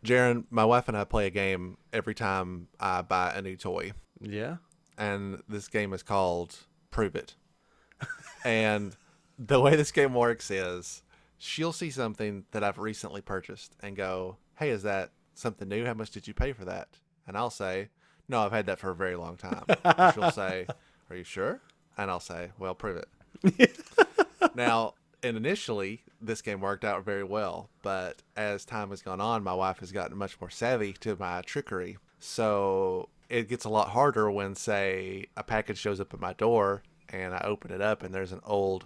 Jaren, my wife and I play a game every time I buy a new toy, Yeah. and this game is called Prove It. And the way this game works is she'll see something that I've recently purchased and go, "Hey, is that something new? How much did you pay for that?" And I'll say, "No, I've had that for a very long time." And she'll say, "Are you sure?" And I'll say, "Well, prove it." Now, and initially, this game worked out very well, but as time has gone on, my wife has gotten much more savvy to my trickery. So it gets a lot harder when, say, a package shows up at my door and I open it up and there's an old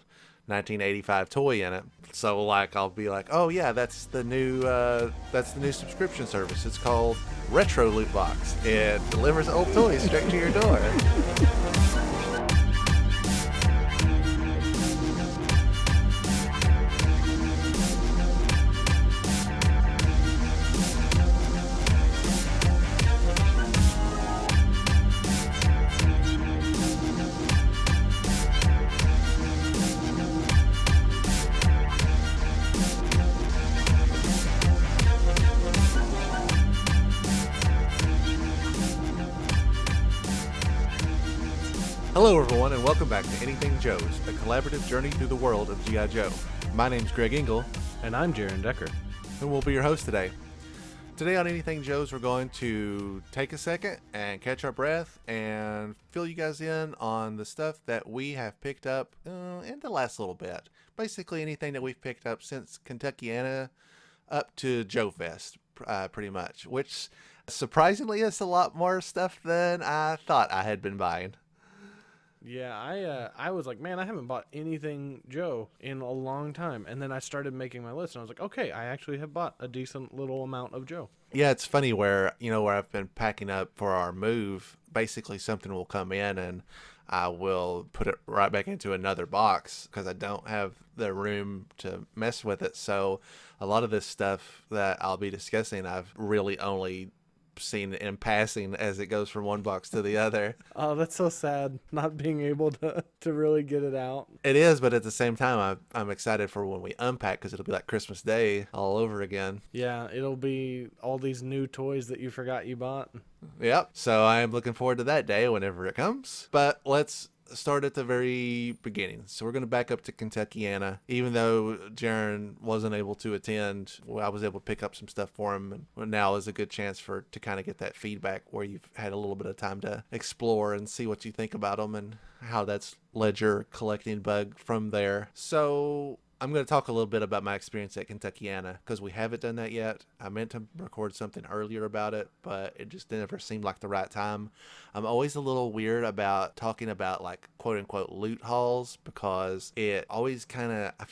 1985 toy in it. So like I'll be like, "Oh yeah, that's the new subscription service. It's called Retro Loot Box. It delivers old toys straight to your door." Hello, everyone, and welcome back to Anything Joe's, a collaborative journey through the world of G.I. Joe. My name's Greg Engel, And I'm Jaren Decker. and we'll be your host today. Today on Anything Joe's, we're going to take a second and catch our breath and fill you guys in on the stuff that we have picked up in the last little bit. Basically, anything that we've picked up since Kentuckiana up to JoeFest, pretty much, which surprisingly is a lot more stuff than I thought I had been buying. Yeah, I was like, man, I haven't bought anything Joe in a long time. And then I started making my list, and I was like, okay, I actually have bought a decent little amount of Joe. Yeah, it's funny where I've been packing up for our move, basically something will come in and I will put it right back into another box because I don't have the room to mess with it. So a lot of this stuff that I'll be discussing, I've really only seen in passing as it goes from one box to the other. Oh, that's so sad, not being able to really get it out. It is, but at the same time, I'm excited for when we unpack because it'll be like Christmas Day all over again. Yeah, it'll be all these new toys that you forgot you bought. Yep. So I am looking forward to that day whenever it comes. But let's start at the very beginning. So we're going to back up to Kentuckiana. Even though Jaren wasn't able to attend, well, I was able to pick up some stuff for him. And now is a good chance to kind of get that feedback where you've had a little bit of time to explore and see what you think about them and how that's led your collecting bug from there. So I'm going to talk a little bit about my experience at Kentuckiana because we haven't done that yet. I meant to record something earlier about it, but it just never seemed like the right time. I'm always a little weird about talking about like quote unquote loot hauls because I feel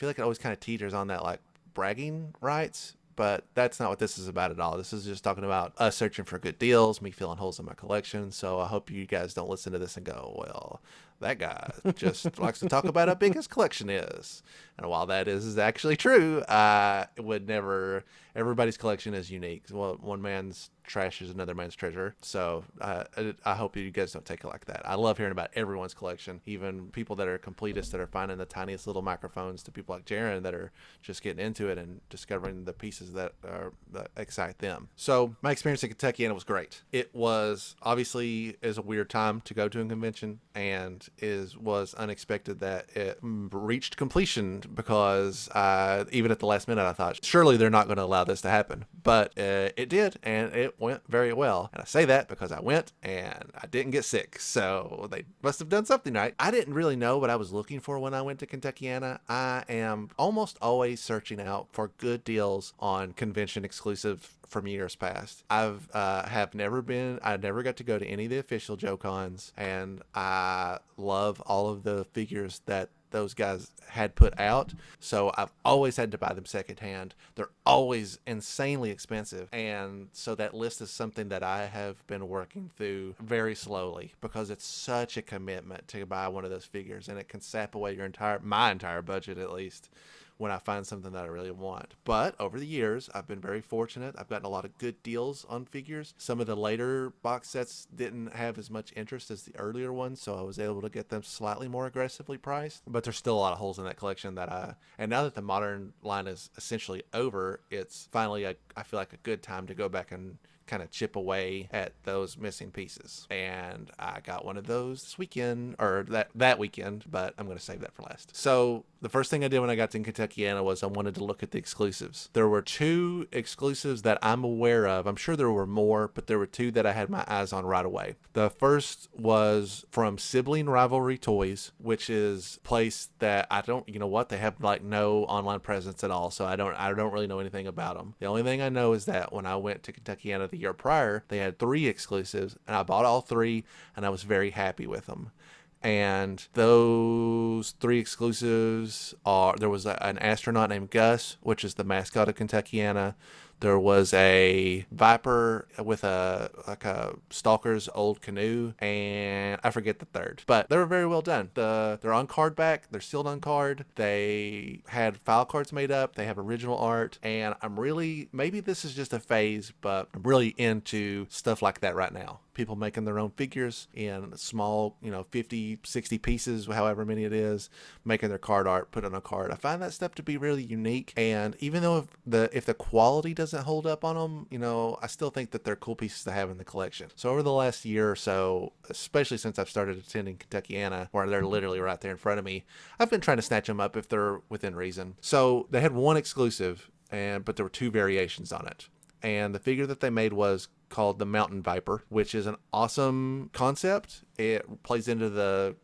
like it always kind of teeters on that like bragging rights. But that's not what this is about at all. This is just talking about us searching for good deals, me filling holes in my collection. So I hope you guys don't listen to this and go, well, that guy just likes to talk about how big his collection is. And while that is actually true, it would never. Everybody's collection is unique. Well, one man's trash is another man's treasure. So I hope you guys don't take it like that. I love hearing about everyone's collection, even people that are completists that are finding the tiniest little microphones to people like Jaren that are just getting into it and discovering the pieces that excite them. So my experience at Kentuckiana was great. It was obviously is a weird time to go to a convention and was unexpected that it reached completion because even at the last minute I thought surely they're not going to allow this to happen, but it did, and it went very well. And I say that because I went and I didn't get sick, so they must have done something right. I didn't really know what I was looking for when I went to Kentuckiana. I am almost always searching out for good deals on convention exclusive from years past. I never got to go to any of the official Joe Cons, and I love all of the figures that those guys had put out. So I've always had to buy them secondhand. They're always insanely expensive. And so that list is something that I have been working through very slowly because it's such a commitment to buy one of those figures and it can sap away my entire budget at least. when I find something that I really want. But over the years, I've been very fortunate. I've gotten a lot of good deals on figures. Some of the later box sets didn't have as much interest as the earlier ones, so I was able to get them slightly more aggressively priced. But there's still a lot of holes in that collection and now that the modern line is essentially over, it's finally, I feel like, a good time to go back and kind of chip away at those missing pieces. And I got one of those this weekend, or that weekend, but I'm going to save that for last. So the first thing I did when I got to Kentuckiana was I wanted to look at the exclusives. There were 2 exclusives that I'm aware of. I'm sure there were more, but there were 2 that I had my eyes on right away. The first was from Sibling Rivalry Toys, which is a place that I don't, you know what, they have like no online presence at all, so I don't really know anything about them. The only thing I know is that when I went to Kentuckiana the year prior, they had 3 exclusives, and I bought all 3, and I was very happy with them. And those 3 exclusives there was an astronaut named Gus, which is the mascot of Kentuckiana. There was a Viper with a Stalker's old canoe, and I forget the third. But they were very well done. They're on card back. They're sealed on card. They had file cards made up. They have original art. And maybe this is just a phase, but I'm really into stuff like that right now. People making their own figures in small, 50, 60 pieces, however many it is, making their card art, put it on a card. I find that stuff to be really unique. And even though if the quality doesn't hold up on them, I still think that they're cool pieces to have in the collection. So over the last year or so, especially since I've started attending Kentuckiana, where they're literally right there in front of me, I've been trying to snatch them up if they're within reason. So they had 1 exclusive, but there were 2 variations on it. And the figure that they made was called the Mountain Viper, which is an awesome concept. It plays into the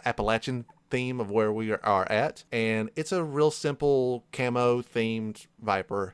Appalachian theme of where we are at, and it's a real simple camo themed Viper.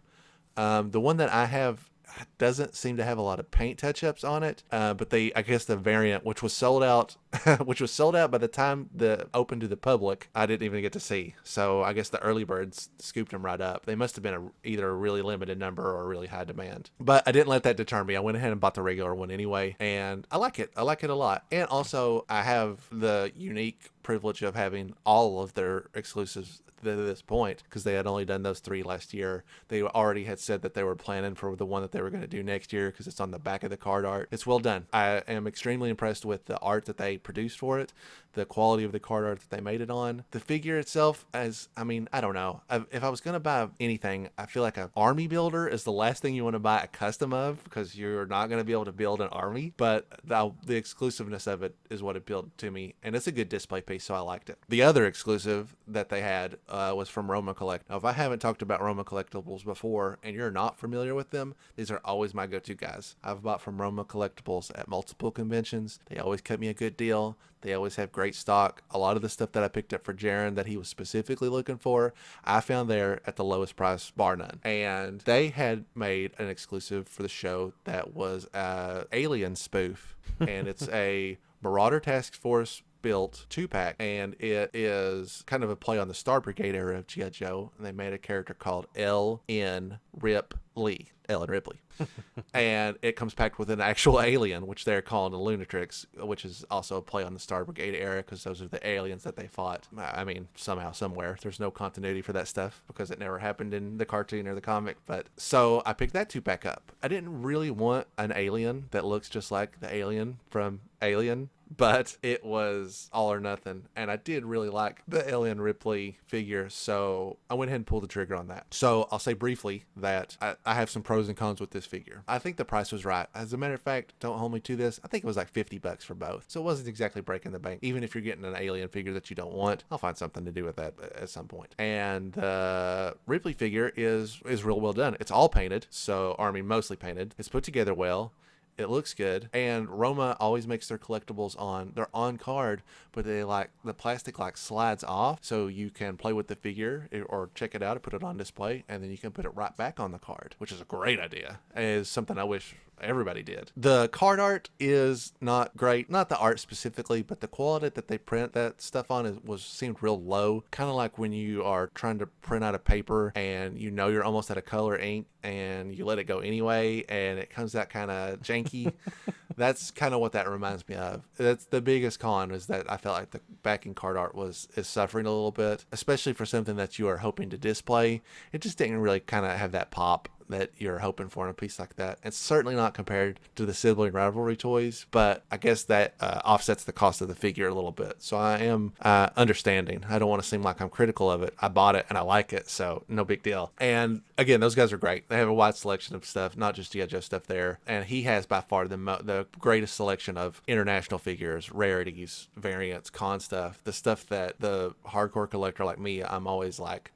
The one that I have doesn't seem to have a lot of paint touch-ups on it, but I guess the variant, which was sold out by the time the open to the public, I didn't even get to see. So I guess the early birds scooped them right up. They must have been either a really limited number or a really high demand. But I didn't let that deter me. I went ahead and bought the regular one anyway, and I like it. I like it a lot. And also, I have the unique privilege of having all of their exclusives to this point, because they had only done those 3 last year. They already had said that they were planning for the one that they were going to do next year, because it's on the back of the card art. It's well done. I am extremely impressed with the art that they produced for it, the quality of the card art that they made it on. The figure itself, I don't know. If I was going to buy anything, I feel like an army builder is the last thing you want to buy a custom of, because you're not going to be able to build an army. But the exclusiveness of it is what appealed to me, and it's a good display piece, so I liked it. The other exclusive that they had was from Roma Collect. Now, if I haven't talked about Roma Collectibles before and you're not familiar with them, these are always my go-to guys. I've bought from Roma Collectibles at multiple conventions. They always cut me a good deal. They always have great stock. A lot of the stuff that I picked up for Jaren that he was specifically looking for, I found there at the lowest price, bar none. And they had made an exclusive for the show that was a Alien spoof. And it's a Marauder Task Force built 2-pack, and it is kind of a play on the Star Brigade era of G.I. Joe, and they made a character called Ellen Ripley. And it comes packed with an actual alien, which they're calling the Lunatrix, which is also a play on the Star Brigade era, because those are the aliens that they fought. I mean, somehow, somewhere. There's no continuity for that stuff, because it never happened in the cartoon or the comic. But so I picked that 2-pack up. I didn't really want an alien that looks just like the alien from Alien, but it was all or nothing, and I did really like the Ellen Ripley figure, so I went ahead and pulled the trigger on that. So I'll say briefly that I have some pros and cons with this figure. I think the price was right. As a matter of fact, don't hold me to this, I think it was like $50 for both, so it wasn't exactly breaking the bank. Even if you're getting an alien figure that you don't want, I'll find something to do with that at some point. And the Ripley figure is real well done. It's all painted, mostly painted. It's put together well. It looks good, and Roma always makes their collectibles they're on card, but the plastic slides off, so you can play with the figure or check it out and put it on display, and then you can put it right back on the card, which is a great idea. It is something I wish everybody did. The card art is not great, not the art specifically, but the quality that they print that stuff on seemed real low, kind of like when you are trying to print out a paper and you're almost out of color ink and you let it go anyway, and it comes out kind of janky janky. That's kind of what that reminds me of. That's the biggest con, is that I felt like the backing card art is suffering a little bit, especially for something that you are hoping to display. It just didn't really kind of have that pop that you're hoping for in a piece like that. It's certainly not compared to the sibling rivalry toys, but I guess that offsets the cost of the figure a little bit. So I am understanding. I don't want to seem like I'm critical of it. I bought it and I like it, so no big deal. And again, those guys are great. They have a wide selection of stuff, not just G.I. Joe stuff there. And he has by far the greatest selection of international figures, rarities, variants, con stuff, the stuff that the hardcore collector like me, I'm always like,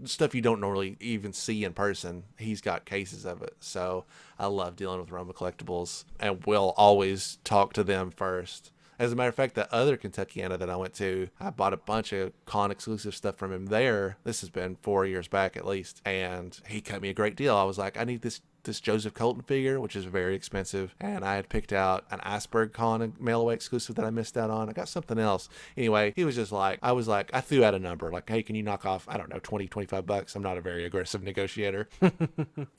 stuff you don't normally even see in person. He's got cases of it. So I love dealing with Roma Collectibles, and we'll always talk to them first. As a matter of fact, the other Kentuckiana that I went to, I bought a bunch of con exclusive stuff from him there. This has been 4 years back at least, and he cut me a great deal. I was like, I need this Joseph Colton figure, which is very expensive, and I had picked out an Iceberg Con mail away exclusive that I missed out on. I got something else. Anyway, he was just like, I threw out a number like, hey, can you knock off, I don't know, 20, 25 bucks? I'm not a very aggressive negotiator.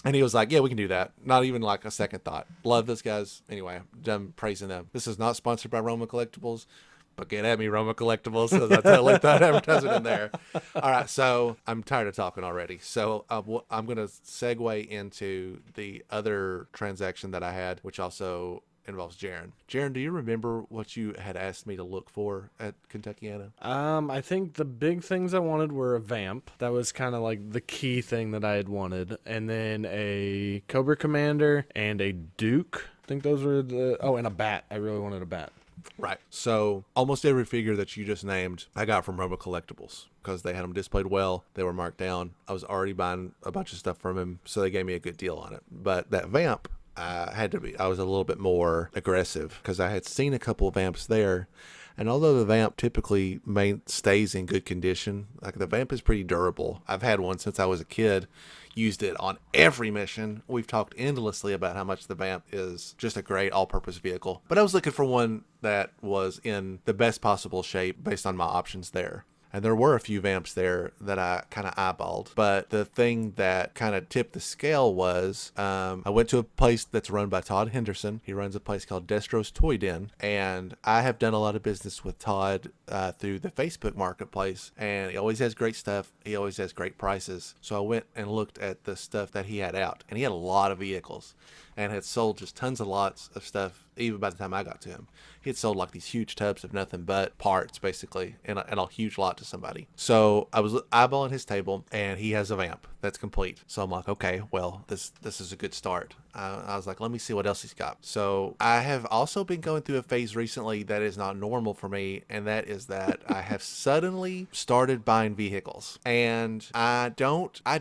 And he was like, yeah, we can do that. Not even like a second thought. Love this guys. Anyway, done praising them. This is not sponsored by Roma Collectibles, but get at me, Roma Collectibles, because I totally thought advertising in there. All right, so I'm tired of talking already. So I'm going to segue into the other transaction that I had, which also involves Jaren. Jaren, do you remember what you had asked me to look for at Kentuckiana? I think the big things I wanted were a vamp. That was kind of like the key thing that I had wanted. And then a Cobra Commander and a Duke. I think those were and a bat. I really wanted a bat. Right. So almost every figure that you just named, I got from Roma Collectibles because they had them displayed well. They were marked down. I was already buying a bunch of stuff from him, so they gave me a good deal on it. But that vamp, I was a little bit more aggressive because I had seen a couple of vamps there. And although the vamp typically stays in good condition, like the vamp is pretty durable. I've had one since I was a kid, used it on every mission. We've talked endlessly about how much the vamp is just a great all-purpose vehicle. But I was looking for one that was in the best possible shape based on my options there. And there were a few vamps there that I kind of eyeballed. But the thing that kind of tipped the scale was I went to a place that's run by Todd Henderson. He runs a place called Destro's Toy Den. And I have done a lot of business with Todd through the Facebook marketplace. And he always has great stuff. He always has great prices. So I went and looked at the stuff that he had out. And he had a lot of vehicles and had sold just tons of lots of stuff even by the time I got to him. He had sold like these huge tubs of nothing but parts, basically, and a huge lot to somebody. So I was eyeballing his table, and he has a vamp that's complete. So I'm like, okay, well, this is a good start. I was like, let me see what else he's got. So I have also been going through a phase recently that is not normal for me, and that is that I have suddenly started buying vehicles. And I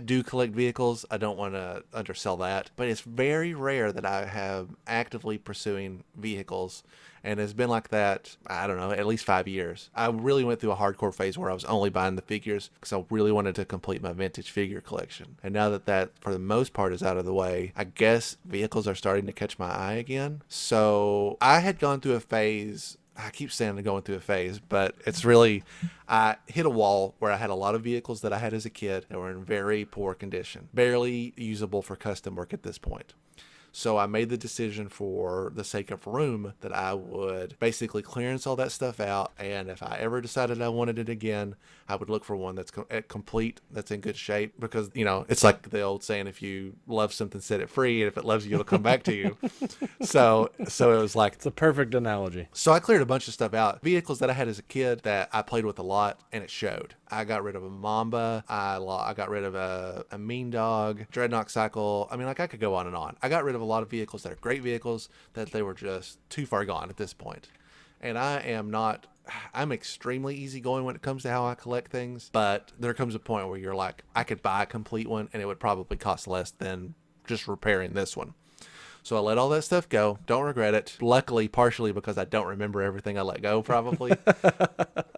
do collect vehicles. I don't want to undersell that, but it's very rare that I have actively pursuing vehicles. And it's been like that, I don't know, at least 5 years. I really went through a hardcore phase where I was only buying the figures because I really wanted to complete my vintage figure collection. And now that for the most part is out of the way, I guess vehicles are starting to catch my eye again. So I had gone through a phase. I keep saying I'm going through a phase, but it's really, I hit a wall where I had a lot of vehicles that I had as a kid that were in very poor condition, barely usable for custom work at this point. So I made the decision, for the sake of room, that I would basically clearance all that stuff out. And if I ever decided I wanted it again, I would look for one that's complete, that's in good shape. Because, it's like the old saying, if you love something, set it free. And if it loves you, it'll come back to you. So it was like... It's a perfect analogy. So I cleared a bunch of stuff out. Vehicles that I had as a kid that I played with a lot, and it showed. I got rid of a Mamba. I got rid of a Mean Dog, Dreadnought Cycle. I mean, like, I could go on and on. I got rid of a lot of vehicles that are great vehicles that they were just too far gone at this point. And I'm extremely easygoing when it comes to how I collect things, but there comes a point where you're like, I could buy a complete one and it would probably cost less than just repairing this one. So I let all that stuff go. Don't regret it. Luckily, partially because I don't remember everything I let go, probably.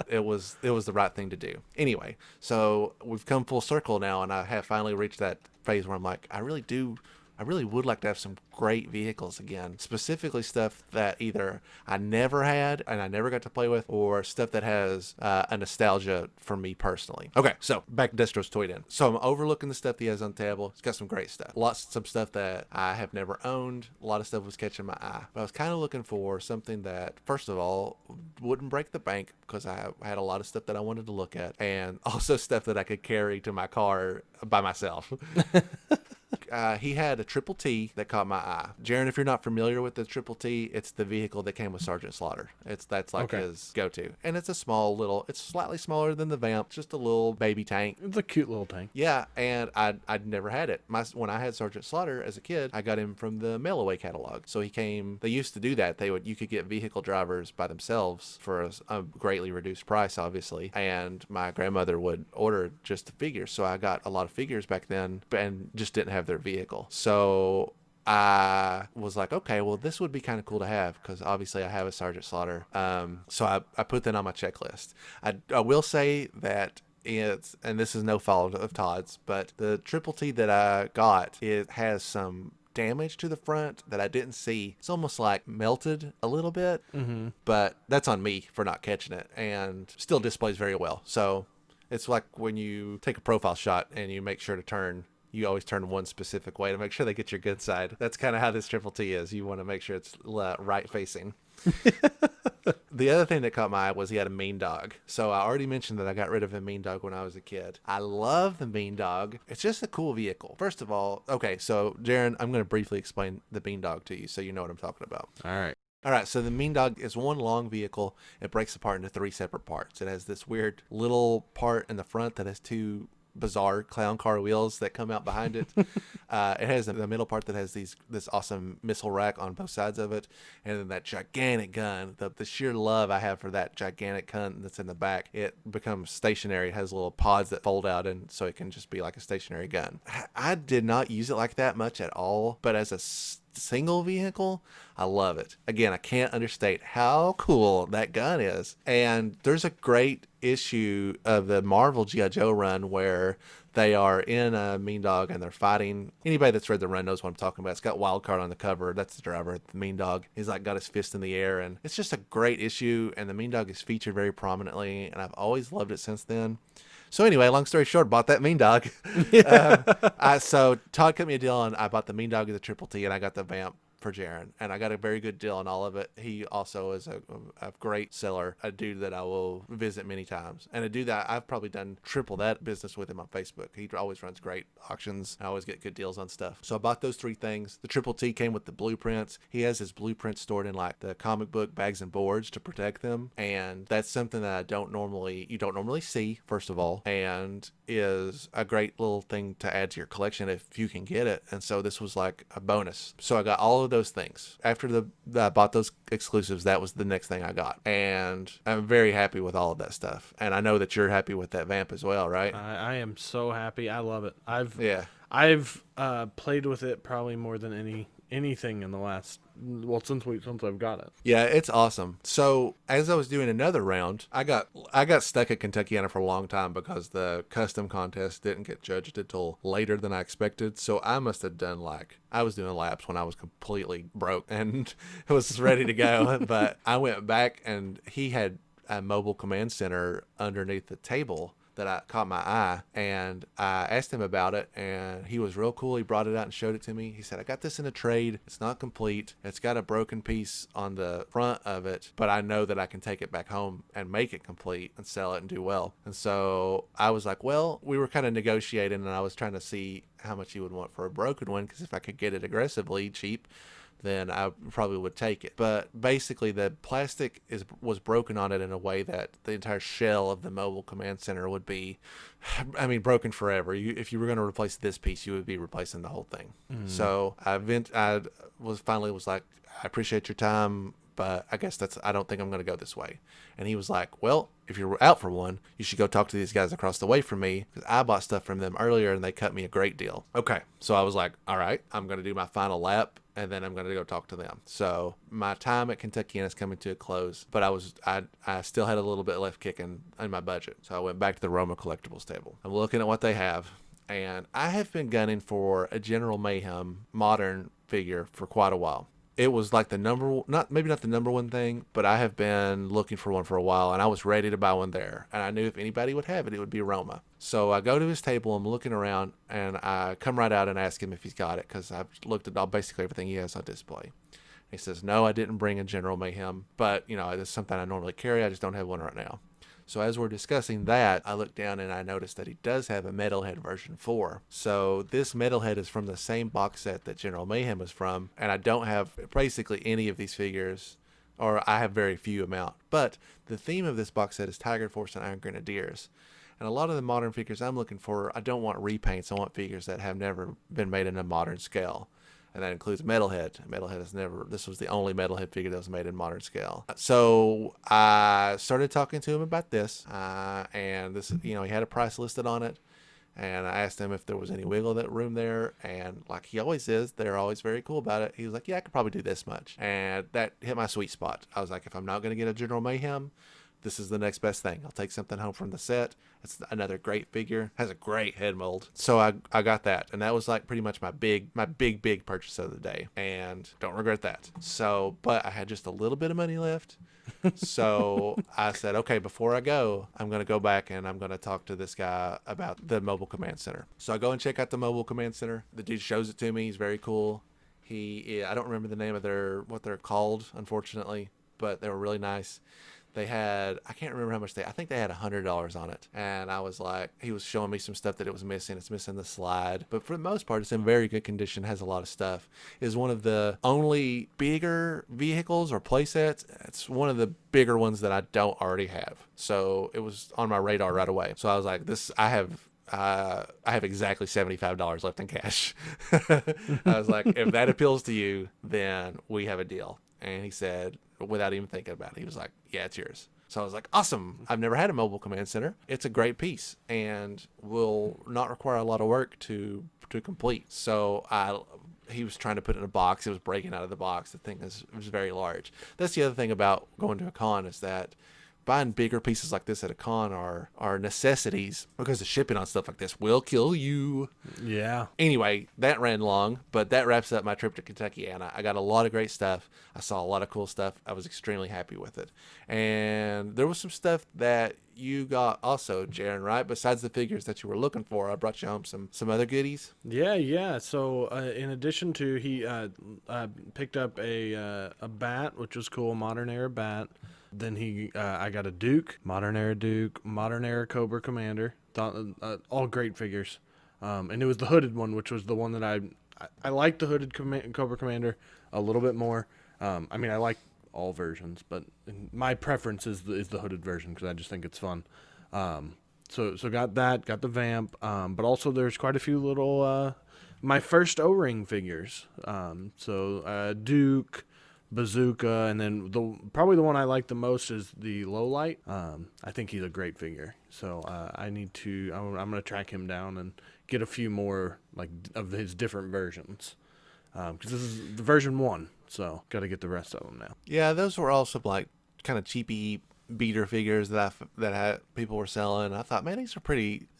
It was the right thing to do. Anyway, so we've come full circle now, and I have finally reached that phase where I'm like, I really do I really would like to have some great vehicles again, specifically stuff that either I never had and I never got to play with, or stuff that has a nostalgia for me personally. Okay, so back to Destro's Toy Den. So I'm overlooking the stuff he has on the table. He's got some great stuff. Some stuff that I have never owned. A lot of stuff was catching my eye. But I was kind of looking for something that, first of all, wouldn't break the bank, because I had a lot of stuff that I wanted to look at, and also stuff that I could carry to my car by myself. He had a Triple T that caught my eye. Jaren, if you're not familiar with the Triple T, it's the vehicle that came with Sergeant Slaughter. That's like his go-to. And it's a small little, it's slightly smaller than the Vamp, just a little baby tank. It's a cute little tank. Yeah, and I'd never had it. When I had Sergeant Slaughter as a kid, I got him from the mail away catalog. So he came, they used to do that. You could get vehicle drivers by themselves for a greatly reduced price, obviously. And my grandmother would order just the figures. So I got a lot of figures back then and just didn't have their vehicle. So I was like, okay, well, this would be kind of cool to have, because obviously I have a Sergeant Slaughter. So I put that on my checklist. I will say that and this is no fault of Todd's, but the Triple T that I got, it has some damage to the front that I didn't see. It's almost like melted a little bit, but that's on me for not catching it, and still displays very well. So it's like when you take a profile shot and you make sure to turn, you always turn one specific way to make sure they get your good side. That's kind of how this Triple T is. You want to make sure it's right facing. The other thing that caught my eye was he had a Mean Dog. So I already mentioned that I got rid of a Mean Dog when I was a kid. I love the Mean Dog. It's just a cool vehicle. First of all, okay, so Jaren, I'm going to briefly explain the Mean Dog to you so you know what I'm talking about. All right, so the Mean Dog is one long vehicle. It breaks apart into 3 separate parts. It has this weird little part in the front that has 2 bizarre clown car wheels that come out behind it. It has the middle part that has this awesome missile rack on both sides of it, and then that gigantic gun. The sheer love I have for that gigantic gun that's in the back. It becomes stationary. It has little pods that fold out, and so it can just be like a stationary gun. I did not use it like that much at all, but as a single vehicle, I love it. Again, I can't understate how cool that gun is. And there's a great issue of the Marvel G.I. Joe run where they are in a Mean Dog and they're fighting. Anybody that's read the run knows what I'm talking about. It's got Wildcard on the cover. That's the driver, the Mean Dog. He's like got his fist in the air, and it's just a great issue, and the Mean Dog is featured very prominently, and I've always loved it since then. So anyway, long story short, bought that Mean Dog. So Todd cut me a deal, and I bought the Mean Dog as a Triple T, and I got the Vamp for Jaren, and I got a very good deal on all of it. He also is a great seller, a dude that I will visit many times, and a dude that I've probably done triple that business with him on Facebook. He always runs great auctions. I always get good deals on stuff. So I bought those 3 things. The Triple T came with the blueprints. He has his blueprints stored in like the comic book bags and boards to protect them, and that's something that you don't normally see, first of all, and is a great little thing to add to your collection if you can get it. And so this was like a bonus. So I got all of those things. After I bought those exclusives, that was the next thing I got. And I'm very happy with all of that stuff. And I know that you're happy with that Vamp as well, right? I am so happy. I love it. I've played with it probably more than anything in the last, since I've got it. Yeah, it's awesome. So as I was doing another round, I got stuck at Kentuckiana for a long time because the custom contest didn't get judged until later than I expected. So I must have done I was doing laps when I was completely broke and was ready to go. But I went back, and he had a mobile command center underneath the table that I caught my eye, and I asked him about it, and he was real cool. He brought it out and showed it to me. He said, I got this in a trade. It's not complete. It's got a broken piece on the front of it, but I know that I can take it back home and make it complete and sell it and do well. And so I was like, well, we were kind of negotiating, and I was trying to see how much he would want for a broken one, because if I could get it aggressively cheap, then I probably would take it. But basically the plastic was broken on it in a way that the entire shell of the mobile command center would be, broken forever. If you were going to replace this piece, you would be replacing the whole thing. So I was like, I appreciate your time, but I guess I don't think I'm going to go this way. And he was like, well, if you're out for one, you should go talk to these guys across the way from me, because I bought stuff from them earlier and they cut me a great deal. Okay. So I was like, all right, I'm going to do my final lap, and then I'm going to go talk to them. So my time at Kentuckiana is coming to a close, but I still had a little bit left kicking in my budget. So I went back to the Roma collectibles table. I'm looking at what they have. And I have been gunning for a General Mayhem modern figure for quite a while. It was like the not the number one thing, but I have been looking for one for a while, and I was ready to buy one there. And I knew if anybody would have it, it would be Roma. So I go to his table, I'm looking around, and I come right out and ask him if he's got it, because I've looked at basically everything he has on display. He says, no, I didn't bring a General Mayhem, but, it's something I normally carry. I just don't have one right now. So as we're discussing that, I look down and I notice that he does have a Metalhead version 4. So this Metalhead is from the same box set that General Mayhem is from, and I don't have basically any of these figures, or I have very few amount. But the theme of this box set is Tiger Force and Iron Grenadiers. And a lot of the modern figures I'm looking for, I don't want repaints. I want figures that have never been made in a modern scale. And that includes Metalhead. This was the only Metalhead figure that was made in modern scale. So I started talking to him about this, and this, he had a price listed on it. And I asked him if there was any wiggle room there, and like he always is, they're always very cool about it. He was like, yeah, I could probably do this much. And that hit my sweet spot. I was like, if I'm not going to get a General Mayhem, this is the next best thing. I'll take something home from the set. It's another great figure. Has a great head mold. So I got that. And that was like pretty much my big purchase of the day. And don't regret that. So, but I had just a little bit of money left. So I said, okay, before I go, I'm going to go back and I'm going to talk to this guy about the Mobile Command Center. So I go and check out the Mobile Command Center. The dude shows it to me. He's very cool. I don't remember the name of what they're called, unfortunately, but they were really nice. They had, I can't remember how much I think they had $100 on it. And I was like, he was showing me some stuff that it was missing. It's missing the slide. But for the most part, it's in very good condition, has a lot of stuff. Is one of the only bigger vehicles or play sets. It's one of the bigger ones that I don't already have. So it was on my radar right away. So I was like, I have exactly $75 left in cash. I was like, if that appeals to you, then we have a deal. And he said, without even thinking about it, he was like, yeah, it's yours. So I was like, awesome. I've never had a Mobile Command Center. It's a great piece and will not require a lot of work to complete. So he was trying to put it in a box. It was breaking out of the box. The thing was very large. That's the other thing about going to a con, is that buying bigger pieces like this at a con are necessities, because the shipping on stuff like this will kill you. Yeah. Anyway, that ran long, but that wraps up my trip to Kentuckiana. I got a lot of great stuff. I saw a lot of cool stuff. I was extremely happy with it. And there was some stuff that you got also, Jaren, right? Besides the figures that you were looking for, I brought you home some other goodies. Yeah. So in addition to, he picked up a bat, which was cool, modern era bat. Then I got a Duke, modern era Cobra Commander. All great figures. And it was the hooded one, which was the one that I like the hooded Cobra Commander a little bit more. I mean, I like all versions, but my preference is the hooded version, because I just think it's fun. So got the Vamp, but also there's quite a few little my first O-ring figures. Duke, Bazooka, and then probably the one I like the most is the Lowlight. I think he's a great figure, so I'm gonna track him down and get a few more like of his different versions, because this is the version 1, so got to get the rest of them now. Yeah, those were also like kind of cheapy beater figures that people were selling. I thought, man, these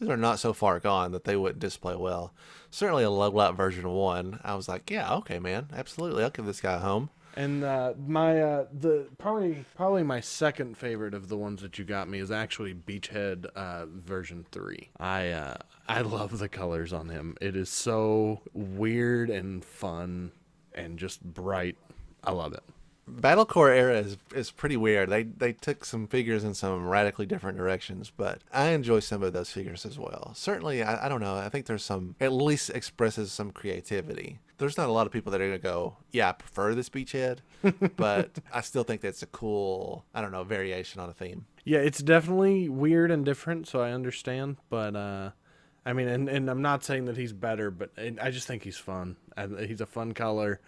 are not so far gone that they wouldn't display well. Certainly a Lowlight version 1. I was like, yeah, okay, man, absolutely, I'll give this guy a home. And probably my second favorite of the ones that you got me is actually Beachhead version 3. I love the colors on him. It is so weird and fun and just bright. I love it. Battlecore era is pretty weird. They took some figures in some radically different directions, but I enjoy some of those figures as well. Certainly, I don't know. I think there's at least expresses some creativity. There's not a lot of people that are going to go, yeah, I prefer this Beachhead, but I still think that's a cool, I don't know, variation on a theme. Yeah, it's definitely weird and different, so I understand, but I mean, and I'm not saying that he's better, but I just think he's fun. He's a fun color.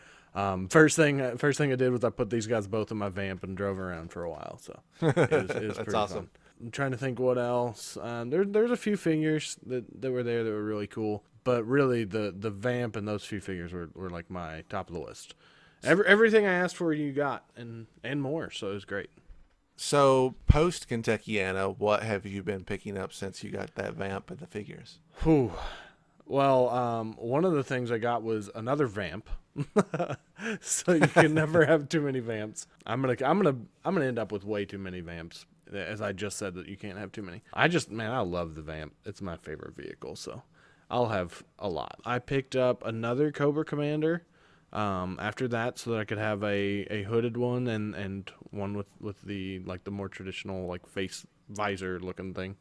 First thing I did was I put these guys both in my Vamp and drove around for a while, so it was That's pretty awesome. fun. I'm trying to think what else. There's a few figures that were there that were really cool, but really the Vamp and those few figures were like my top of the list. Everything I asked for you got, and more, so it was great. So post Kentuckiana, what have you been picking up since you got that Vamp and the figures? Whew. Well, one of the things I got was another vamp. So you can never have too many vamps. I'm gonna end up with way too many vamps. As I just said that you can't have too many. I love the vamp. It's my favorite vehicle, so I'll have a lot. I picked up another Cobra Commander after that so that I could have a hooded one and one with the like the more traditional like face visor looking thing.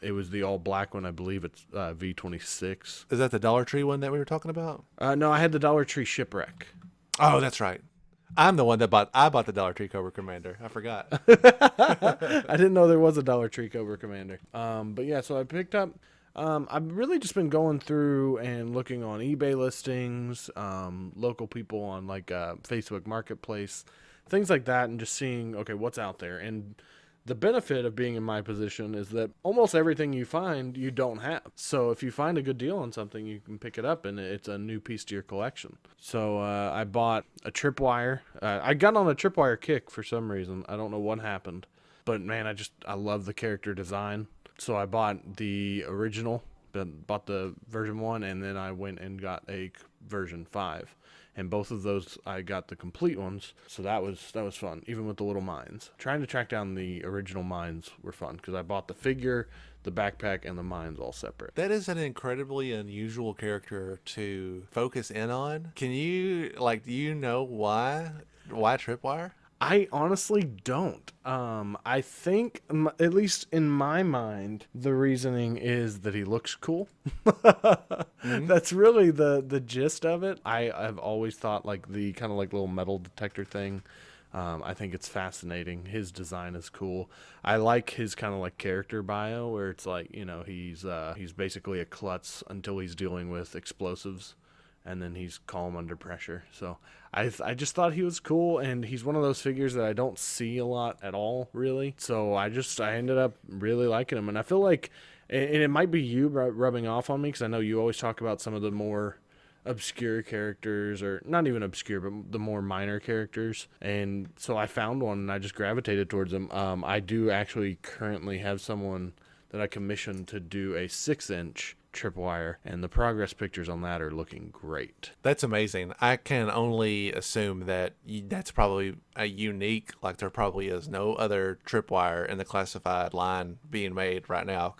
It was the all black one. I believe it's V26. Is that the Dollar Tree one that we were talking about? No, I had the Dollar Tree Shipwreck. Oh, that's right. I'm the one that I bought the Dollar Tree Cobra Commander. I forgot. I didn't know there was a Dollar Tree Cobra Commander. But yeah, so I picked up. I've really just been going through and looking on eBay listings, local people on like Facebook Marketplace, things like that, and just seeing, okay, what's out there. And the benefit of being in my position is that almost everything you find, you don't have. So if you find a good deal on something, you can pick it up, and it's a new piece to your collection. So I bought a tripwire. I got on a tripwire kick for some reason. I don't know what happened. But man, I love the character design. So I bought the original, bought the version 1, and then I went and got a version 5. And both of those, I got the complete ones, so that was fun, even with the little mines. Trying to track down the original mines were fun, because I bought the figure, the backpack, and the mines all separate. That is an incredibly unusual character to focus in on. Do you know why Tripwire? I honestly don't. I think, at least in my mind, the reasoning is that he looks cool. Mm-hmm. That's really the gist of it. I've always thought like the kind of like little metal detector thing. I think it's fascinating. His design is cool. I like his kind of like character bio where it's like, he's basically a klutz until he's dealing with explosives. And then he's calm under pressure. So I just thought he was cool, and he's one of those figures that I don't see a lot at all, really. So I ended up really liking him, and I feel like, and it might be you rubbing off on me, because I know you always talk about some of the more obscure characters, or not even obscure, but the more minor characters. And so I found one, and I just gravitated towards him. I do actually currently have someone that I commissioned to do a 6-inch tripwire, and the progress pictures on that are looking great. That's amazing. I can only assume that that's probably a unique, like there probably is no other tripwire in the classified line being made right now.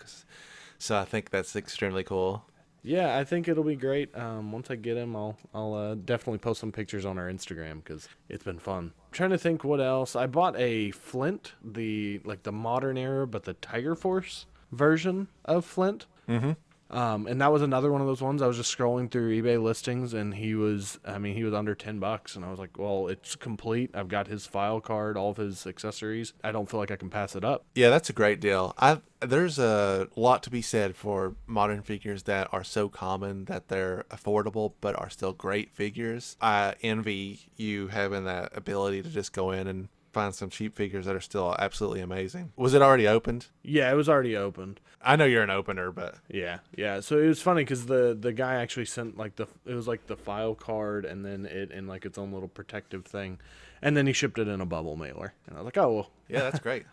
So I think that's extremely cool. Yeah, I think it'll be great. Once I get him, I'll definitely post some pictures on our Instagram, because it's been fun. I'm trying to think what else. I bought a Flint, the modern era, but the Tiger Force version of Flint. Mm-hmm. And that was another one of those ones. I was just scrolling through eBay listings, and he was under $10, and I was like, well, it's complete. I've got his file card, all of his accessories. I don't feel like I can pass it up. Yeah, that's a great deal. There's a lot to be said for modern figures that are so common that they're affordable, but are still great figures. I envy you having that ability to just go in and find some cheap figures that are still absolutely amazing. Was it already opened? Yeah, it was already opened. I know you're an opener, but yeah. So it was funny because the guy actually sent it was like the file card, and then it in like its own little protective thing, and then he shipped it in a bubble mailer, and I was like, oh well. Yeah, that's great.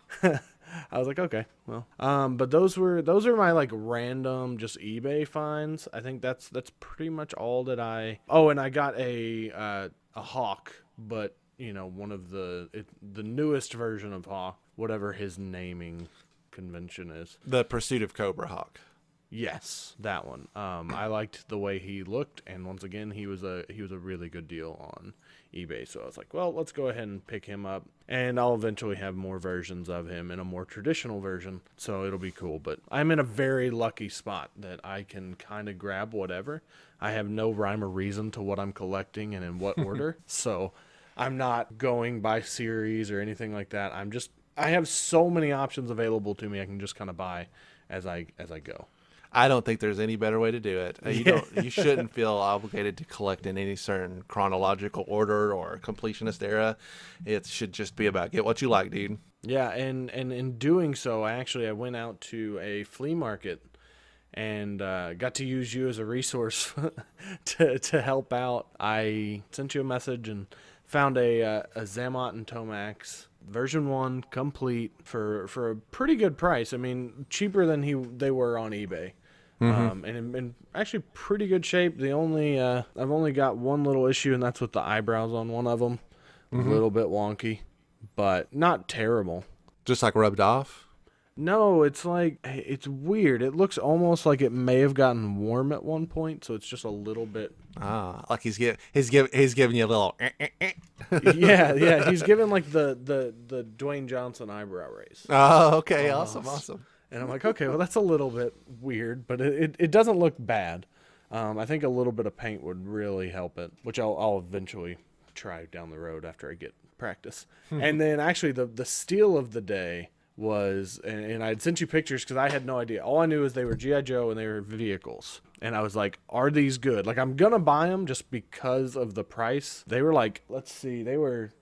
I was like, okay, well, but those are my like random just eBay finds. I think that's pretty much all that I. Oh, and I got a Hawk, but one of the newest version of Hawk, whatever his naming convention is. The Pursuit of Cobra Hawk. Yes, that one. I liked the way he looked, and once again, he was a really good deal on eBay. So I was like, well, let's go ahead and pick him up, and I'll eventually have more versions of him in a more traditional version, so it'll be cool. But I'm in a very lucky spot that I can kind of grab whatever. I have no rhyme or reason to what I'm collecting and in what order, so I'm not going by series or anything like that. I have so many options available to me. I can just kind of buy as I go. I don't think there's any better way to do it. You shouldn't feel obligated to collect in any certain chronological order or completionist era. It should just be about get what you like, dude. Yeah, and in doing so, I went out to a flea market and got to use you as a resource to help out. I sent you a message and found a Zammot and Tomax version 1 complete for a pretty good price. I mean, cheaper than they were on eBay. and in actually pretty good shape. The only I've only got one little issue, and that's with the eyebrows on one of them. A little bit wonky, but not terrible. Just like rubbed off? No, it's like it's weird. It looks almost like it may have gotten warm at one point, so it's just a little bit. Like he's giving you a little. Yeah. He's giving like the Dwayne Johnson eyebrow raise. Oh, okay, awesome. And I'm like, okay, well that's a little bit weird, but it doesn't look bad. I think a little bit of paint would really help it, which I'll eventually try down the road after I get practice. And then actually the steal of the day was, and I had sent you pictures because I had no idea. All I knew is they were G.I. Joe and they were vehicles. And I was like, are these good? Like, I'm going to buy them just because of the price. They were like, let's see, they were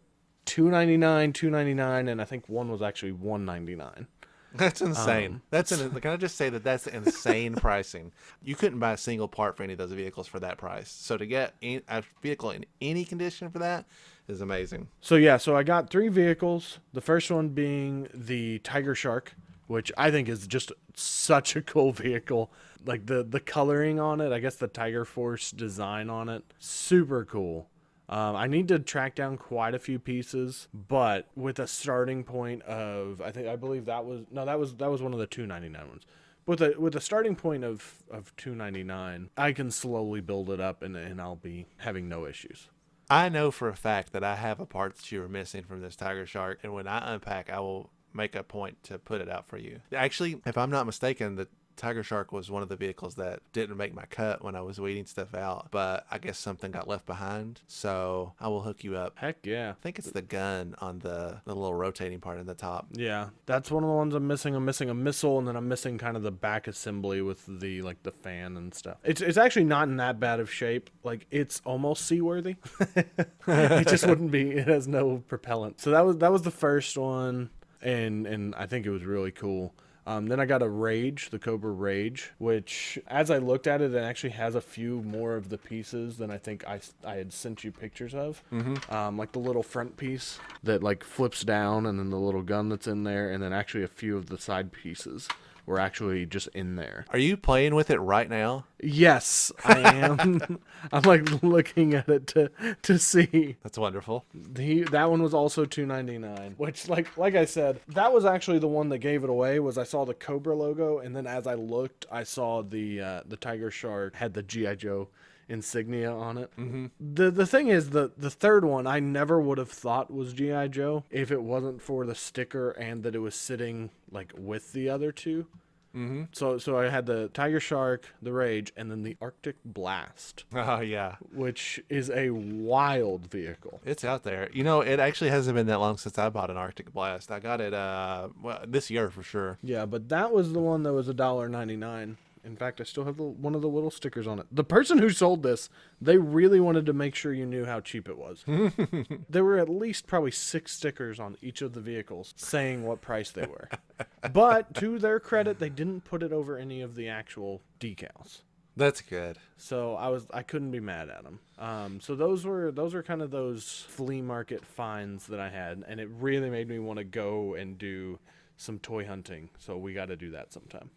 $299, and I think one was actually $199. That's insane. Can I just say that's insane pricing? You couldn't buy a single part for any of those vehicles for that price. So to get a vehicle in any condition for that is amazing. So I got 3 vehicles. The first one being the Tiger Shark, which I think is just such a cool vehicle. Like the coloring on it, I guess the Tiger Force design on it, super cool. I need to track down quite a few pieces, but with a starting point of, I believe that was one of the $299 ones. With a starting point of $299, I can slowly build it up and I'll be having no issues. I know for a fact that I have a part that you were missing from this Tiger Shark, and when I unpack, I will make a point to put it out for you. Actually, if I'm not mistaken, the Tiger Shark was one of the vehicles that didn't make my cut when I was weeding stuff out, but I guess something got left behind, so I will hook you up. Heck yeah. I think it's the gun on the little rotating part in the top. Yeah, that's one of the ones I'm missing. I'm missing a missile, and then I'm missing kind of the back assembly with the fan and stuff. It's actually not in that bad of shape. Like, it's almost seaworthy. It just wouldn't be. It has no propellant. So that was the first one, and I think it was really cool. Then I got a Rage, the Cobra Rage, which, as I looked at it, it actually has a few more of the pieces than I think I had sent you pictures of. Like the little front piece that like flips down, and then the little gun that's in there, and then actually a few of the side pieces were actually just in there. Are you playing with it right now? Yes, I am. I'm like looking at it to see. That's wonderful. That one was also $299, which like I said, that was actually the one that gave it away. Was I saw the Cobra logo, and then as I looked, I saw the Tiger Shark had the G.I. Joe insignia on it. The thing is, the third one I never would have thought was G.I. Joe if it wasn't for the sticker and that it was sitting like with the other two. So I had the Tiger Shark, the Rage, and then the Arctic Blast. Oh, yeah. Which is a wild vehicle. It's out there. You know, it actually hasn't been that long since I bought an Arctic Blast. I got it this year for sure. Yeah, but that was the one that was $1.99. In fact, I still have one of the little stickers on it. The person who sold this, they really wanted to make sure you knew how cheap it was. There were at least probably 6 stickers on each of the vehicles saying what price they were. But to their credit, they didn't put it over any of the actual decals. That's good. So I couldn't be mad at them. So those were kind of those flea market finds that I had, and it really made me want to go and do some toy hunting. So we got to do that sometime.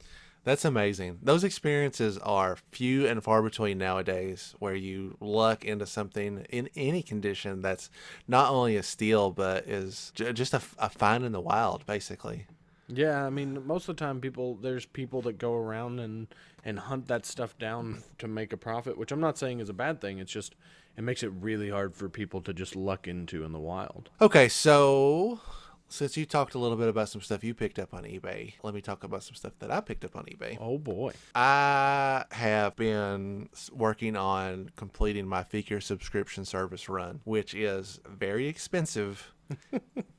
That's amazing. Those experiences are few and far between nowadays, where you luck into something in any condition that's not only a steal, but is just a find in the wild, basically. Yeah, I mean, most of the time there's people that go around and hunt that stuff down to make a profit, which I'm not saying is a bad thing. It's just, it makes it really hard for people to just luck into in the wild. Okay, so since you talked a little bit about some stuff you picked up on eBay, let me talk about some stuff that I picked up on eBay. Oh, boy. I have been working on completing my figure subscription service run, which is very expensive,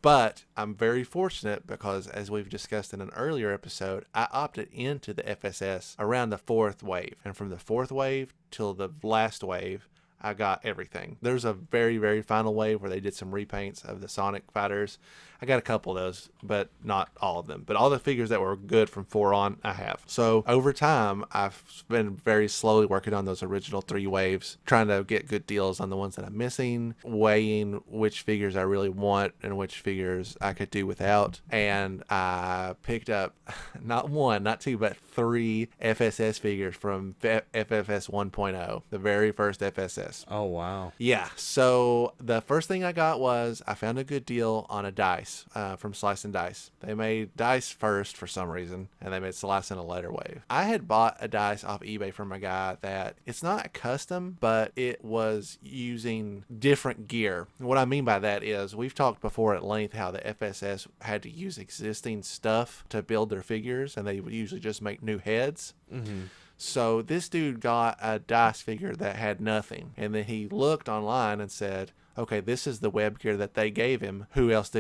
but I'm very fortunate because, as we've discussed in an earlier episode, I opted into the FSS around the 4th wave. And from the 4th wave till the last wave, I got everything. There's a very, very final wave where they did some repaints of the Sonic fighters. I got a couple of those, but not all of them. But all the figures that were good from 4 on, I have. So over time, I've been very slowly working on those original 3 waves, trying to get good deals on the ones that I'm missing, weighing which figures I really want and which figures I could do without. And I picked up not 1, not 2, but 3 FSS figures from FFS 1.0, the very first FSS. Oh, wow. Yeah, so the first thing I got was I found a good deal on a dice from Slice and Dice. They made dice first for some reason, and they made Slice and a letter wave. I had bought a dice off eBay from a guy that it's not custom, but it was using different gear. What I mean by that is we've talked before at length how the FSS had to use existing stuff to build their figures, and they would usually just make new heads. Mm-hmm. So this dude got a dice figure that had nothing, and then he looked online and said, okay, this is the web gear that they gave him. Who else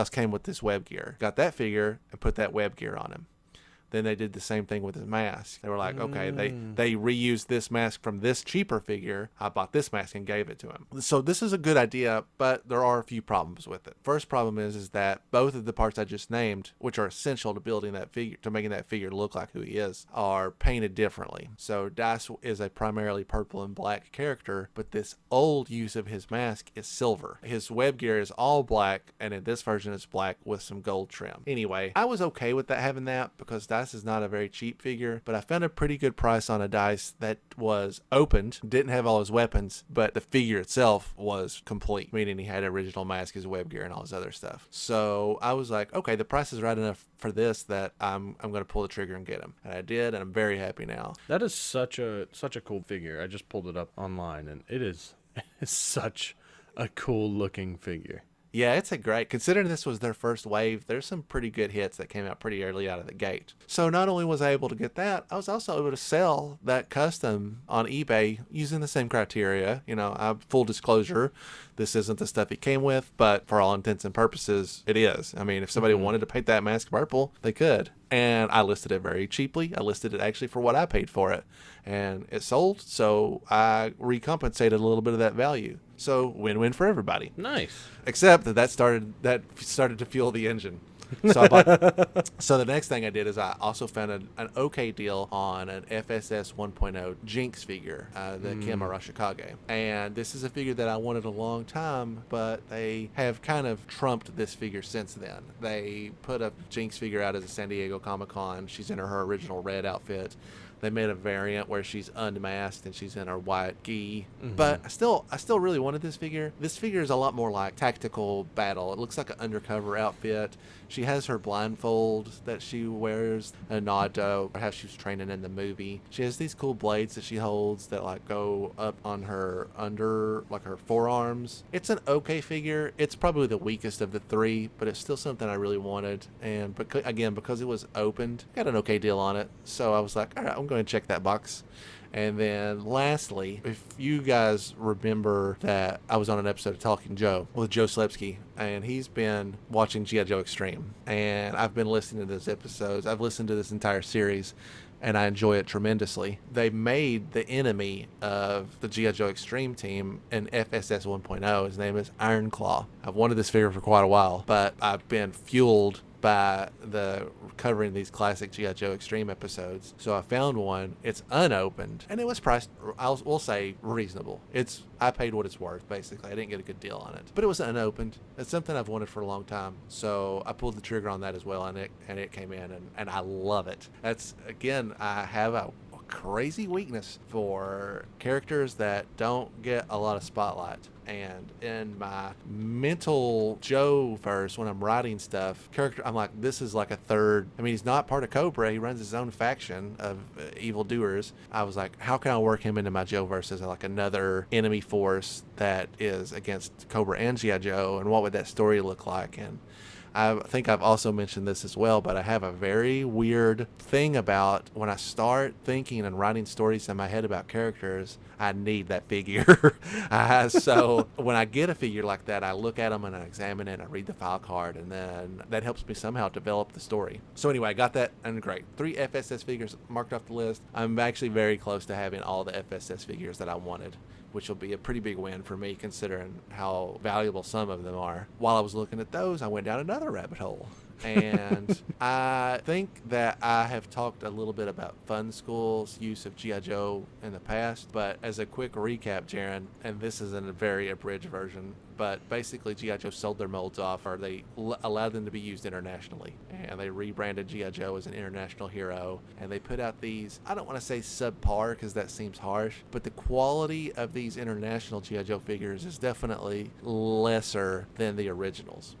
came with this web gear? Got that figure and put that web gear on him. Then they did the same thing with his mask. They were like, okay, they reused this mask from this cheaper figure. I bought this mask and gave it to him. So this is a good idea, but there are a few problems with it. First problem is that both of the parts I just named, which are essential to building that figure, to making that figure look like who he is, are painted differently. So Dice is a primarily purple and black character, but this old use of his mask is silver. His web gear is all black, and in this version it's black with some gold trim. Anyway, I was okay with that, having that, because Dice is not a very cheap figure, but I found a pretty good price on a dice that was opened, didn't have all his weapons, but the figure itself was complete, meaning he had original mask, his web gear, and all his other stuff. So I was like, okay, the price is right enough for this that I'm going to pull the trigger and get him, and I did, and I'm very happy now. That is such a cool figure. I just pulled it up online, and it's such a cool looking figure. Yeah, it's a great, considering this was their first wave, there's some pretty good hits that came out pretty early out of the gate. So not only was I able to get that, I was also able to sell that custom on eBay using the same criteria. You know, full disclosure, this isn't the stuff it came with, but for all intents and purposes, it is. I mean, if somebody wanted to paint that mask purple, they could. And I listed it very cheaply. I listed it actually for what I paid for it. And it sold, so I recompensated a little bit of that value. So win-win for everybody. Nice. Except that started to fuel the engine. So so the next thing I did is I also found an okay deal on an FSS 1.0 Jinx figure, the Kim Arashikage. And this is a figure that I wanted a long time, but they have kind of trumped this figure since then. They put a Jinx figure out as a San Diego Comic-Con. She's in her original red outfit. They made a variant where she's unmasked and she's in her white gi. But I still really wanted this figure. This figure is a lot more like tactical battle. It looks like an undercover outfit. She has her blindfold that she wears, a nod to how she was training in the movie. She has these cool blades that she holds that like go up on her under like her forearms. It's an okay figure. It's probably the weakest of the 3, but it's still something I really wanted. And because it was opened, got an okay deal on it. So I was like, all right, I'm going to check that box. And then lastly, if you guys remember that I was on an episode of Talking Joe with Joe Slepsky, and he's been watching G.I. Joe Extreme, and I've been listening to those episodes. I've listened to this entire series, and I enjoy it tremendously. They made the enemy of the G.I. Joe Extreme team in FSS 1.0. His name is Iron Claw. I've wanted this figure for quite a while, but I've been fueled by covering these classic G.I. Joe Extreme episodes. So I found one. It's unopened, and it was priced, we'll say, reasonable. I paid what it's worth, basically. I didn't get a good deal on it, but it was unopened. It's something I've wanted for a long time, so I pulled the trigger on that as well, and it came in, and I love it. That's, again, I have a crazy weakness for characters that don't get a lot of spotlight. And in my mental Joe verse, when I'm writing stuff, I'm like, this is like a third. I mean, he's not part of Cobra. He runs his own faction of evildoers. I was like, how can I work him into my Joe verse as like another enemy force that is against Cobra and G.I. Joe? And what would that story look like? And I think I've also mentioned this as well, but I have a very weird thing about when I start thinking and writing stories in my head about characters, I need that figure. So when I get a figure like that, I look at them and I examine it, I read the file card, and then that helps me somehow develop the story. So anyway, I got that, and great. 3 FSS figures marked off the list. I'm actually very close to having all the FSS figures that I wanted which will be a pretty big win for me considering how valuable some of them are. While I was looking at those, I went down another rabbit hole. And I think that I have talked a little bit about Fun School's use of G.I. Joe in the past, but as a quick recap, Jaren, and this is in a very abridged version, but basically G.I. Joe sold their molds off, or they allowed them to be used internationally, and they rebranded G.I. Joe as an international hero, and they put out these, I don't want to say subpar because that seems harsh, but the quality of these international G.I. Joe figures is definitely lesser than the originals.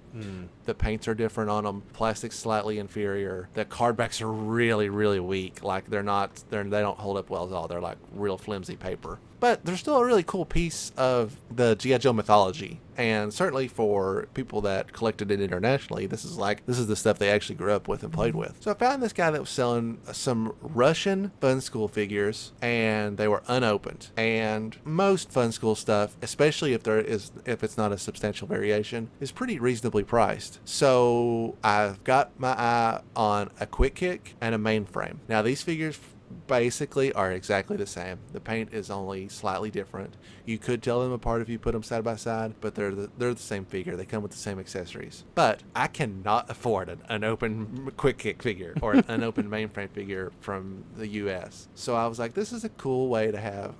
The paints are different on them. Plastic's slightly inferior. The card backs are really, really weak. Like they don't hold up well at all. They're like real flimsy paper. But they're still a really cool piece of the G.I. Joe mythology. And certainly for people that collected it internationally, this is the stuff they actually grew up with and played with. So I found this guy that was selling some Russian Fun School figures, and they were unopened. And most Fun School stuff, especially if it's not a substantial variation, is pretty reasonably priced. So I've got my eye on a Quick Kick and a Mainframe. Now these figures basically are exactly the same. The paint is only slightly different. You could tell them apart if you put them side by side, but they're the same figure. They come with the same accessories. But I cannot afford an open Quick Kick figure or an open Mainframe figure from the US. So I was like, this is a cool way to have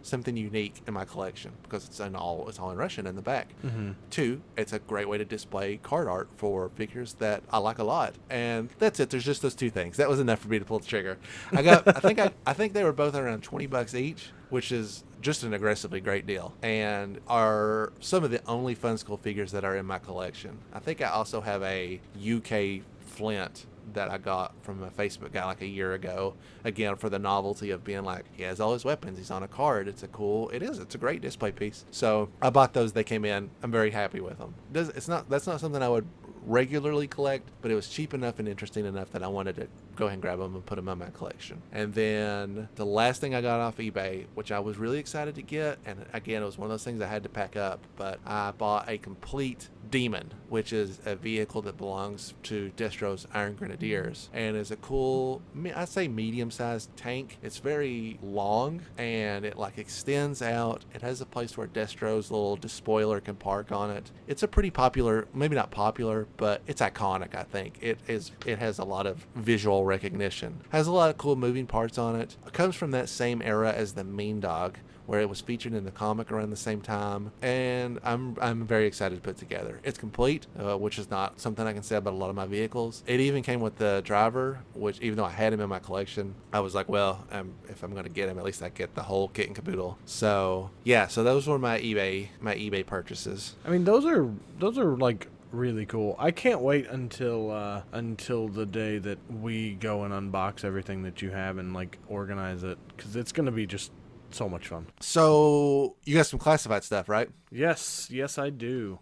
something unique in my collection because it's all in Russian in the back. Mm-hmm. 2, it's a great way to display card art for figures that I like a lot. And that's it. There's just those 2 things. That was enough for me to pull the trigger. I think they were both around $20 each, which is just an aggressively great deal, and are some of the only Fun School figures that are in my collection. I think I also have a UK Flint that I got from a Facebook guy like a year ago, again for the novelty of being like, he has all his weapons, he's on a card. It's a great display piece. So I bought those. They came in. I'm very happy with them. That's not something I would regularly collect, but it was cheap enough and interesting enough that I wanted to go ahead and grab them and put them in my collection. And then the last thing I got off eBay, which I was really excited to get, and again, it was one of those things I had to pack up, but I bought a complete Demon, which is a vehicle that belongs to Destro's Iron Grenadiers, and is a cool, I'd say medium-sized tank. It's very long, and it like extends out. It has a place where Destro's little despoiler can park on it. It's a pretty popular, maybe not popular, but it's iconic, I think. It has a lot of visual recognition. Has a lot of cool moving parts on it. It comes from that same era as the Mean Dog, where it was featured in the comic around the same time, and I'm very excited to put together. It's complete, which is not something I can say about a lot of my vehicles. It even came with the driver, which even though I had him in my collection, I was like, well, if I'm going to get him, at least I get the whole kit and caboodle. So yeah, so those were my eBay purchases. I mean, those are like really cool. I can't wait until the day that we go and unbox everything that you have and like organize it, because it's going to be just so much fun. So you got some classified stuff, right? Yes, I do.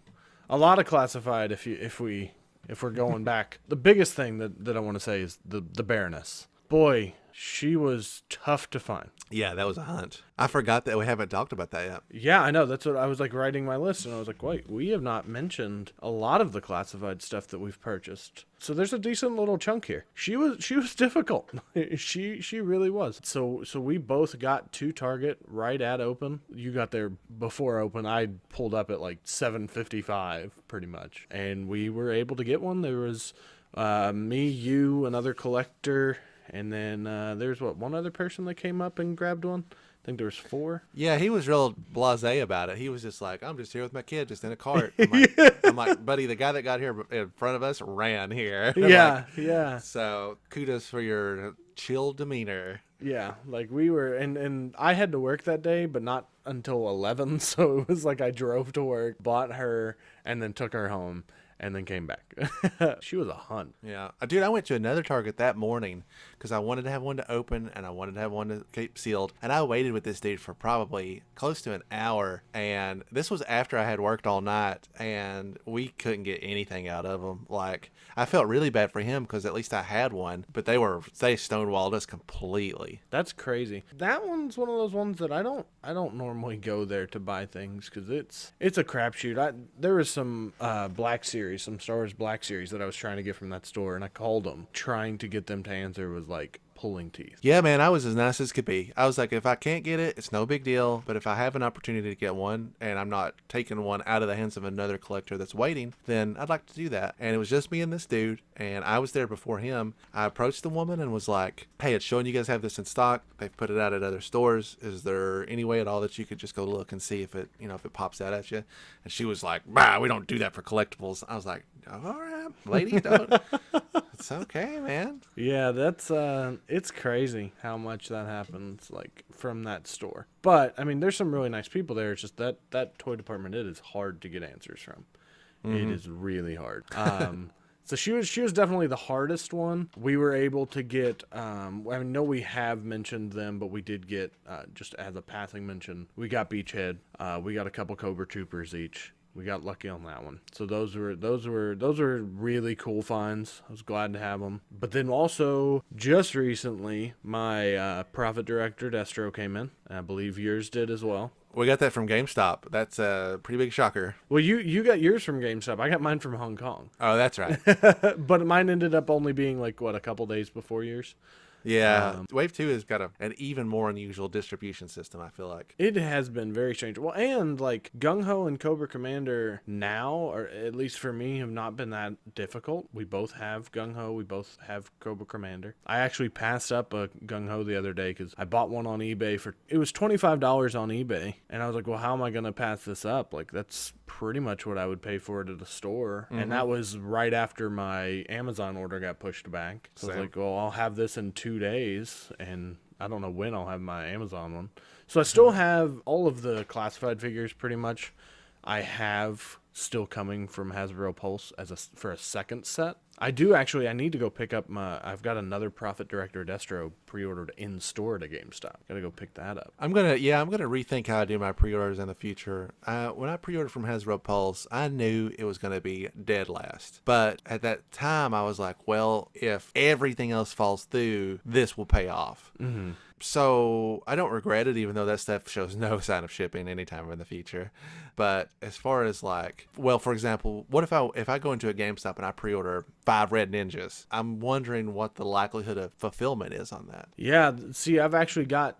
A lot of classified. If we're going back, the biggest thing that I want to say is the Baroness. Boy, she was tough to find. Yeah, that was a hunt. I forgot that we haven't talked about that yet. Yeah, I know. That's what I was like writing my list, and I was like, wait, we have not mentioned a lot of the classified stuff that we've purchased. So there's a decent little chunk here. She was difficult. she really was. So we both got to Target right at open. You got there before open. I pulled up at like 7:55 pretty much, and we were able to get one. There was me, you, another collector. And then there's one other person that came up and grabbed one. I think there was 4. Yeah, he was real blasé about it. He was just like, I'm just here with my kid, just in a cart. I'm like, buddy, the guy that got here in front of us ran here. Yeah, like, yeah. So kudos for your chill demeanor. Yeah, like we were, and I had to work that day, but not until 11. So it was like I drove to work, bought her, and then took her home. And then came back. She was a hunt. Yeah. Dude, I went to another Target that morning because I wanted to have one to open and I wanted to have one to keep sealed. And I waited with this dude for probably close to an hour. And this was after I had worked all night and we couldn't get anything out of him. Like, I felt really bad for him because at least I had one, but they stonewalled us completely. That's crazy. That one's one of those ones that I don't normally go there to buy things because it's a crapshoot. There was some Black Series, some Star Wars Black Series that I was trying to get from that store, and I called them trying to get them to answer. Was like pulling teeth. Yeah, man, I was as nice as could be. I was like, if I can't get it, it's no big deal. But if I have an opportunity to get one and I'm not taking one out of the hands of another collector that's waiting, then I'd like to do that. And it was just me and this dude, and I was there before him. I approached the woman and was like, hey, it's showing you guys have this in stock. They've put it out at other stores. Is there any way at all that you could just go look and see if it, if it pops out at you? And she was like, bah, we don't do that for collectibles. I was like, all right, lady, don't. It's okay, man. Yeah, that's it's crazy how much that happens, like, from that store. But I mean, there's some really nice people there. It's just that toy department, it is hard to get answers from. It is really hard. So she was definitely the hardest one. We were able to get, I know we have mentioned them, but we did get, just as a passing mention, we got Beachhead. We got a couple Cobra Troopers each. We got lucky on that one. So those were really cool finds. I was glad to have them. But then also, just recently, my profit director, Destro, came in. I believe yours did as well. We got that from GameStop. That's a pretty big shocker. Well, you got yours from GameStop. I got mine from Hong Kong. Oh, that's right. But mine ended up only being, like, a couple days before yours. Yeah, Wave 2 has got an even more unusual distribution system, I feel like. It has been very strange. Well, and, like, Gung-Ho and Cobra Commander now, or at least for me, have not been that difficult. We both have Gung-Ho. We both have Cobra Commander. I actually passed up a Gung-Ho the other day because I bought one on eBay it was $25 on eBay. And I was like, well, how am I going to pass this up? Like, that's pretty much what I would pay for it at a store. And that was right after my Amazon order got pushed back. So I was like, well, I'll have this in 2 days, and I don't know when I'll have my Amazon one. So I still have all of the classified figures pretty much. I have still coming from Hasbro Pulse for a second set. I need to go pick up I've got another Profit Director Destro pre-ordered in store to GameStop. Gotta go pick that up. I'm gonna rethink how I do my pre-orders in the future. When I pre-ordered from Hasbro Pulse, I knew it was gonna be dead last. But at that time, I was like, well, if everything else falls through, this will pay off. Mm-hmm. So I don't regret it, even though that stuff shows no sign of shipping anytime in the future. But as far as for example, what if I go into a GameStop and I pre-order 5 Red Ninjas? I'm wondering what the likelihood of fulfillment is on that. Yeah, see, I've actually got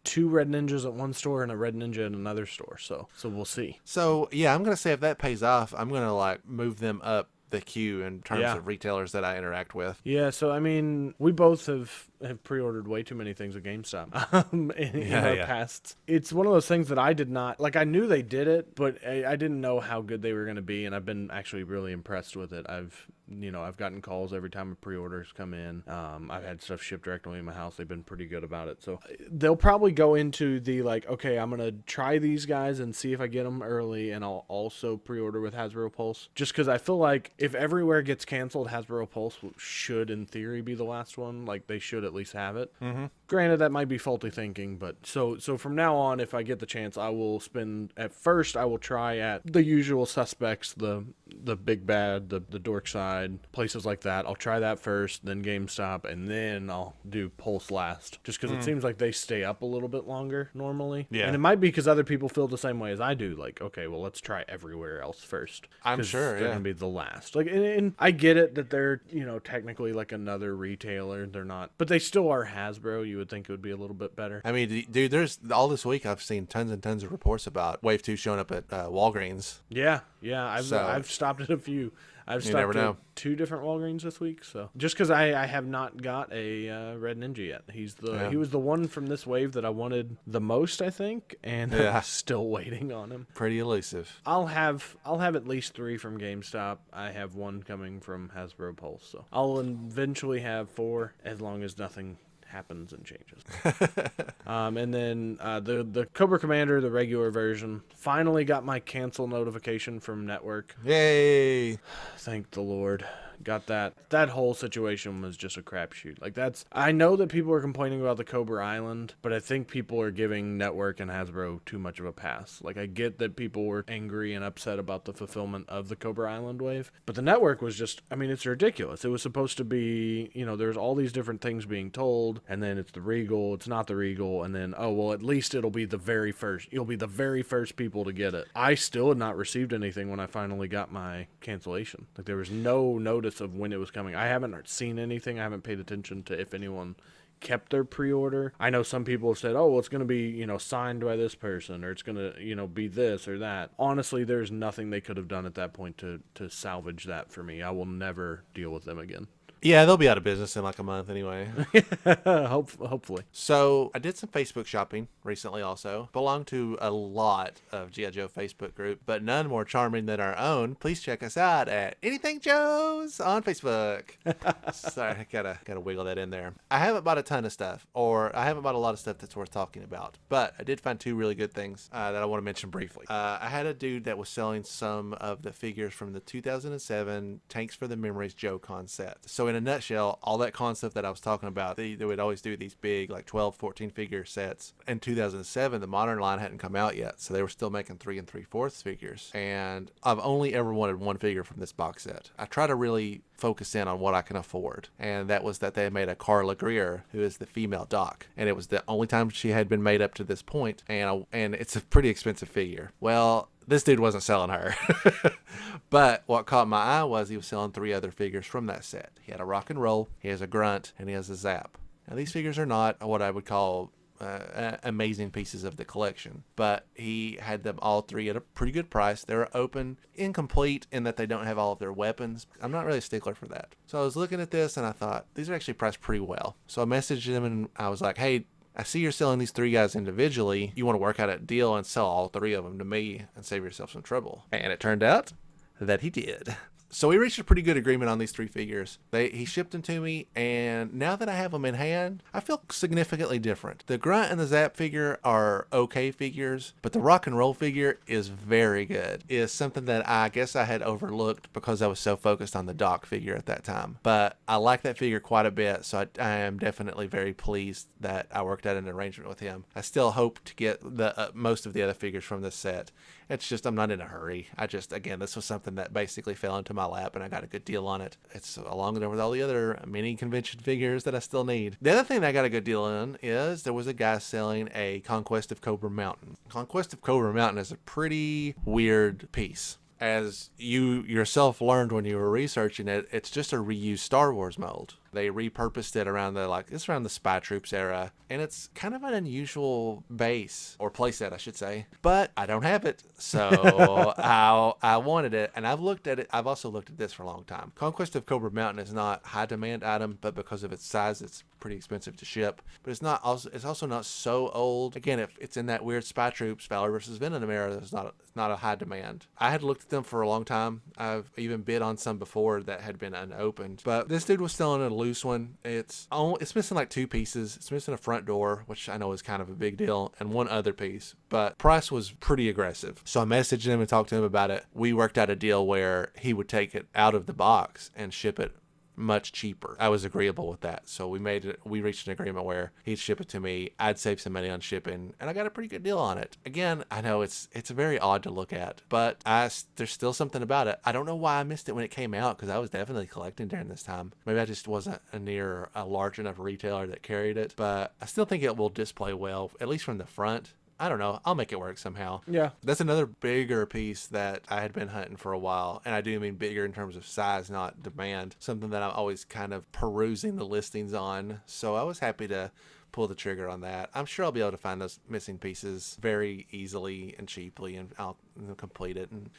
2 Red Ninjas at one store and a Red Ninja at another store. So we'll see. So yeah, I'm gonna say if that pays off, I'm gonna move them up the queue in terms of retailers that I interact with. Yeah, so I mean, we both have pre-ordered way too many things at GameStop in our past. It's one of those things that I did not, I knew they did it, but I didn't know how good they were going to be, and I've been actually really impressed with it. I've gotten calls every time a pre-orders come in. I've had stuff shipped directly in my house. They've been pretty good about it. So they'll probably go into the okay, I'm going to try these guys and see if I get them early, and I'll also pre-order with Hasbro Pulse. Just because I feel like if everywhere gets canceled, Hasbro Pulse should, in theory, be the last one. They should at least have it. Mm-hmm. Granted, that might be faulty thinking, but so from now on, if I get the chance, I will I will try at the usual suspects, the Big Bad, the Dork Side, places like that. I'll try that first, then GameStop, and then I'll do Pulse last, just because it seems like they stay up a little bit longer normally. Yeah. And it might be because other people feel the same way as I do. Okay, well, let's try everywhere else first. I'm sure, they're going to be the last. And I get it that they're, technically another retailer. They're not, but they still are Hasbro. You would think it would be a little bit better. I mean, dude, there's all this week I've seen tons and tons of reports about Wave 2 showing up at Walgreens. Yeah. I've stopped at a few. I've stopped at 2 different Walgreens this week. So just because I have not got a Red Ninja yet. He was the one from this wave that I wanted the most, I think, and I'm still waiting on him. Pretty elusive. I'll have at least 3 from GameStop. I have 1 coming from Hasbro Pulse. So I'll eventually have 4 as long as nothing happens and changes. And then the Cobra Commander, the regular version, finally got my cancel notification from Network. Yay! Thank the Lord. Got that. That whole situation was just a crapshoot. I know that people are complaining about the Cobra Island, but I think people are giving Network and Hasbro too much of a pass. I get that people were angry and upset about the fulfillment of the Cobra Island wave, but the Network was just, it's ridiculous. It was supposed to be, there's all these different things being told, and then it's the Regal, it's not the Regal, and then, at least it'll be the very first. You'll be the very first people to get it. I still had not received anything when I finally got my cancellation. There was no notice of when it was coming. I haven't seen anything. I haven't paid attention to if anyone kept their pre-order. I know some people have said, oh, well, it's going to be, signed by this person, or it's going to, be this or that. Honestly, there's nothing they could have done at that point to salvage that for me. I will never deal with them again. Yeah, they'll be out of business in like a month anyway. Hopefully. So I did some Facebook shopping recently also. Belong to a lot of G.I. Joe Facebook group, but none more charming than our own. Please check us out at Anything Joe's on Facebook. Sorry, I gotta wiggle that in there. I haven't bought a ton of stuff, or I haven't bought a lot of stuff that's worth talking about, but I did find two really good things that I want to mention briefly. I had a dude that was selling some of the figures from the 2007 Tanks for the Memories Joe concept. So in a nutshell, all that concept that I was talking about, they would always do these big, like 12, 14 figure sets. In 2007, the modern line hadn't come out yet, so they were still making 3 3/4 figures. And I've only ever wanted one figure from this box set. I try to really focus in on what I can afford, and that was that they made a Carla Greer, who is the female Doc, and it was the only time she had been made up to this point, and it's a pretty expensive figure. Well, this dude wasn't selling her. But what caught my eye was he was selling 3 other figures from that set. He had a Rock and Roll, he has a Grunt, and he has a Zap. Now, these figures are not what I would call amazing pieces of the collection, but he had them all 3 at a pretty good price. They're open, incomplete in that they don't have all of their weapons. I'm not really a stickler for that. So I was looking at this and I thought, these are actually priced pretty well. So I messaged him and I was like, hey, I see you're selling these 3 guys individually. You want to work out a deal and sell all 3 of them to me and save yourself some trouble. And it turned out that he did. So we reached a pretty good agreement on these 3 figures. He shipped them to me, and now that I have them in hand, I feel significantly different. The Grunt and the Zap figure are okay figures, but the Rock and Roll figure is very good. It is something that I guess I had overlooked because I was so focused on the Doc figure at that time. But I like that figure quite a bit, so I am definitely very pleased that I worked out an arrangement with him. I still hope to get the most of the other figures from this set. It's just I'm not in a hurry. Again, this was something that basically fell into my lap and I got a good deal on it. It's along with all the other mini convention figures that I still need. The other thing that I got a good deal on is there was a guy selling a Conquest of Cobra Mountain. Conquest of Cobra Mountain is a pretty weird piece. As you yourself learned when you were researching it, it's just a reused Star Wars mold. They repurposed it around it's around the Spy Troops era, and it's kind of an unusual base, or playset, I should say. But I don't have it, so I wanted it, and I've looked at it. I've also looked at this for a long time. Conquest of Cobra Mountain is not high demand item, but because of its size, it's pretty expensive to ship. But it's also not so old. Again, if it's in that weird Spy Troops Valor versus Venom era, it's not a high demand. I had looked at them for a long time. I've even bid on some before that had been unopened, but this dude was selling a loose one. It's missing like 2 pieces. It's missing a front door, which I know is kind of a big deal, and one other piece, but price was pretty aggressive. So I messaged him and talked to him about it. We worked out a deal where he would take it out of the box and ship it much cheaper. I was agreeable with that. So we reached an agreement where he'd ship it to me. I'd save some money on shipping, and I got a pretty good deal on it. Again, I know it's very odd to look at, but there's still something about it. I don't know why I missed it when it came out, because I was definitely collecting during this time. Maybe I just wasn't near a large enough retailer that carried it, but I still think it will display well, at least from the front. I don't know. I'll make it work somehow. Yeah. That's another bigger piece that I had been hunting for a while. And I do mean bigger in terms of size, not demand. Something that I'm always kind of perusing the listings on. So I was happy to pull the trigger on that. I'm sure I'll be able to find those missing pieces very easily and cheaply, and I'll complete it. And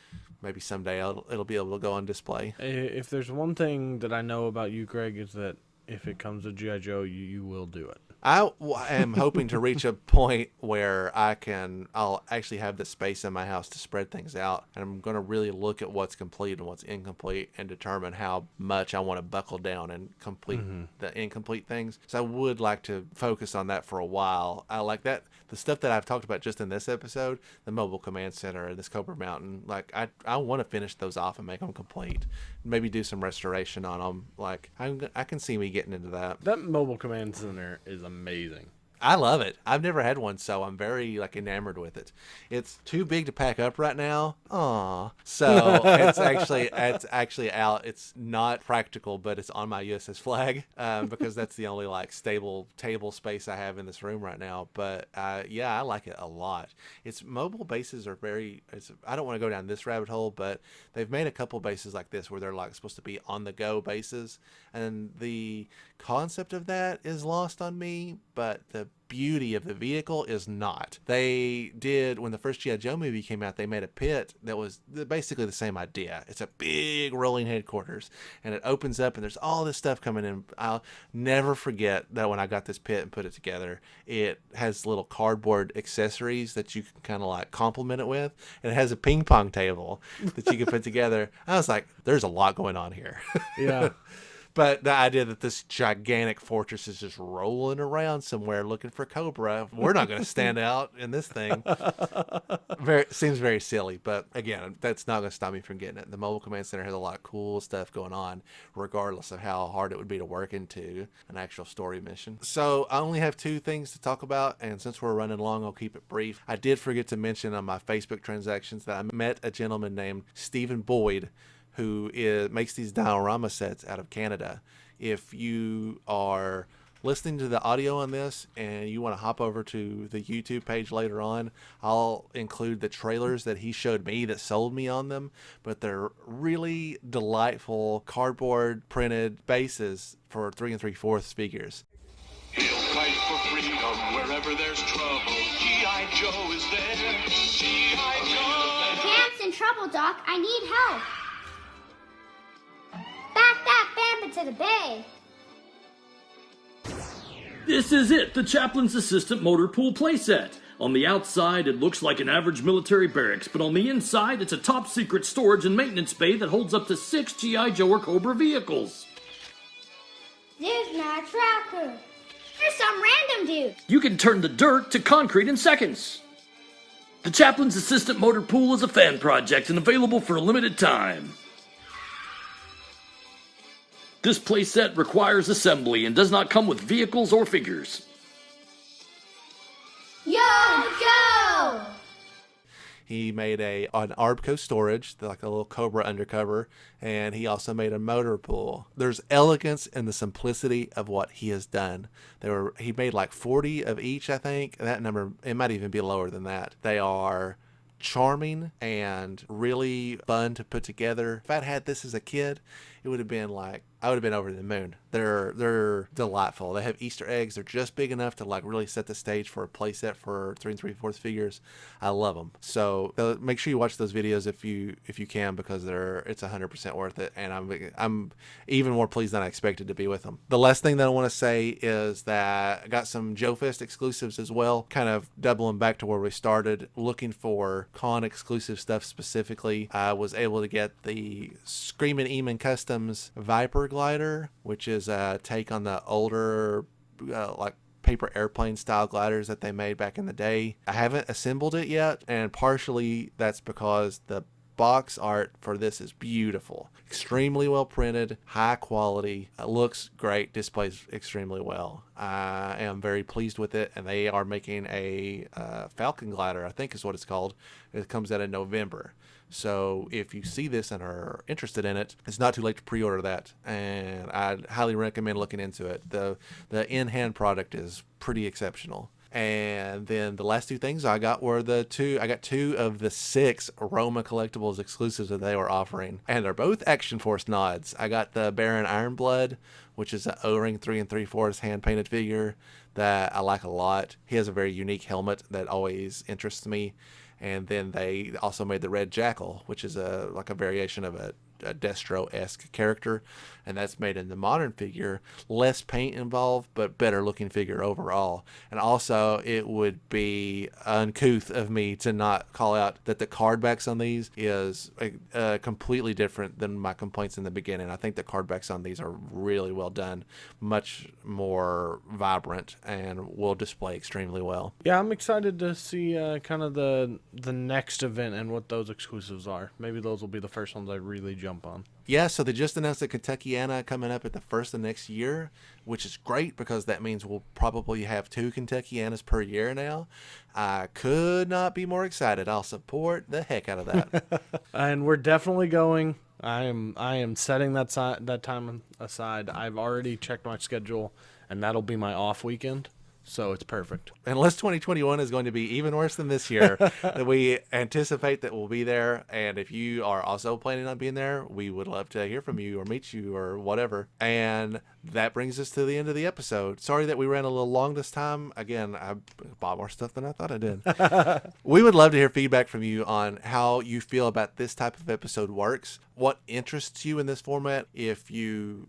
maybe someday it'll be able to go on display. If there's one thing that I know about you, Greg, is that if it comes to G.I. Joe, you will do it. I am hoping to reach a point where I'll actually have the space in my house to spread things out. And I'm going to really look at what's complete and what's incomplete and determine how much I want to buckle down and complete the incomplete things. So I would like to focus on that for a while. I like that. The stuff that I've talked about just in this episode, the Mobile Command Center and this Cobra Mountain, like I want to finish those off and make them complete. Maybe do some restoration on them. Like I can see me getting into that. That Mobile Command Center is amazing. I love it. I've never had one, so I'm very like enamored with it. It's too big to pack up right now. Aw. So it's actually out. It's not practical, but it's on my USS flag because that's the only like stable table space I have in this room right now. But yeah, I like it a lot. Its mobile bases are very. I don't want to go down this rabbit hole, but they've made a couple bases like this where they're like supposed to be on the go bases, and the concept of that is lost on me, but the beauty of the vehicle is not. They did, when the first G.I. Joe movie came out, they made a pit that was basically the same idea. It's a big rolling headquarters, and it opens up, and there's all this stuff coming in. I'll never forget that when I got this pit and put it together, it has little cardboard accessories that you can kind of like complement it with, and it has a ping pong table that you can put together. I was like, there's a lot going on here. Yeah. But the idea that this gigantic fortress is just rolling around somewhere looking for Cobra, we're not going to stand out in this thing. Seems very silly, but again, that's not going to stop me from getting it. The Mobile Command Center has a lot of cool stuff going on, regardless of how hard it would be to work into an actual story mission. So I only have 2 things to talk about, and since we're running long, I'll keep it brief. I did forget to mention on my Facebook transactions that I met a gentleman named Stephen Boyd, who makes these diorama sets out of Canada. If you are listening to the audio on this and you want to hop over to the YouTube page later on, I'll include the trailers that he showed me that sold me on them. But they're really delightful cardboard printed bases for 3 3/4 figures. He'll fight for freedom wherever there's trouble. G.I. Joe is there. G.I. Joe. Cam's in trouble, Doc. I need help. Back that vamp into the bay. This is it, the Chaplain's Assistant Motor Pool playset. On the outside, it looks like an average military barracks, but on the inside, it's a top-secret storage and maintenance bay that holds up to 6 G.I. Joe or Cobra vehicles. There's my tracker. There's some random dude. You can turn the dirt to concrete in seconds. The Chaplain's Assistant Motor Pool is a fan project and available for a limited time. This playset requires assembly and does not come with vehicles or figures. Yo, Joe! He made an Arbco storage, like a little Cobra undercover, and he also made a motor pool. There's elegance in the simplicity of what he has done. He made like 40 of each, I think. That number, it might even be lower than that. They are charming and really fun to put together. If I'd had this as a kid, it would have been like, I would have been over the moon. They're delightful. They have Easter eggs. They're just big enough to like really set the stage for a playset for 3 3/4 figures. I love them. So make sure you watch those videos if you can, because it's 100% worth it. And I'm even more pleased than I expected to be with them. The last thing that I want to say is that I got some JoeFest exclusives as well. Kind of doubling back to where we started, looking for con exclusive stuff specifically. I was able to get the Screamin' Eamon Customs Viper glider, which is a take on the older like paper airplane style gliders that they made back in the day. I haven't assembled it yet, and partially that's because the box art for this is beautiful, extremely well printed, high quality. It looks great, displays extremely well. I am very pleased with it, and they are making a Falcon glider, I think is what it's called. It comes out in November. So if you see this and are interested in it, it's not too late to pre-order that, and I'd highly recommend looking into it. The in-hand product is pretty exceptional. And then the last 2 things I got were I got 2 of the 6 Roma Collectibles exclusives that they were offering, and they're both Action Force nods. I got the Baron Ironblood, which is an O-ring 3 3/4 hand-painted figure that I like a lot. He has a very unique helmet that always interests me. And then they also made the Red Jackal, which is a variation of a Destro-esque character, and that's made in the modern figure. Less paint involved, but better looking figure overall. And also, it would be uncouth of me to not call out that the card backs on these is completely different than my complaints in the beginning. I think the card backs on these are really well done, much more vibrant, and will display extremely well. Yeah, I'm excited to see kind of the next event and what those exclusives are. Maybe those will be the first ones I really jump jump on. Yeah, so they just announced the Kentuckiana coming up at the first of next year, which is great because that means we'll probably have 2 Kentuckianas per year now. I could not be more excited. I'll support the heck out of that. And we're definitely going. I am setting that time aside. I've already checked my schedule, and that'll be my off weekend. So it's perfect. Unless 2021 is going to be even worse than this year, that we anticipate that we'll be there. And if you are also planning on being there, we would love to hear from you or meet you or whatever. And that brings us to the end of the episode. Sorry that we ran a little long this time. Again, I bought more stuff than I thought I did. We would love to hear feedback from you on how you feel about this type of episode works, what interests you in this format, if you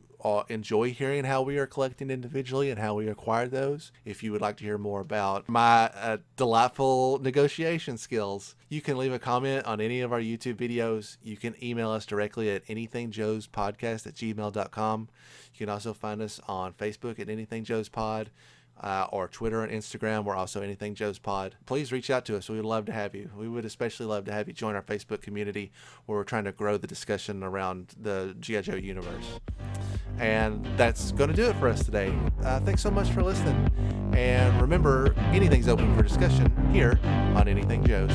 enjoy hearing how we are collecting individually and how we acquire those. If you would like to hear more about my delightful negotiation skills, you can leave a comment on any of our YouTube videos. You can email us directly at anythingjoespodcast@gmail.com. You can also find us on Facebook at Anything Joe's Pod. Or Twitter and Instagram. We're also Anything Joe's Pod. Please reach out to us. We would love to have you. We would especially love to have you join our Facebook community where we're trying to grow the discussion around the G.I. Joe universe. And that's going to do it for us today. Thanks so much for listening. And remember, anything's open for discussion here on Anything Joe's.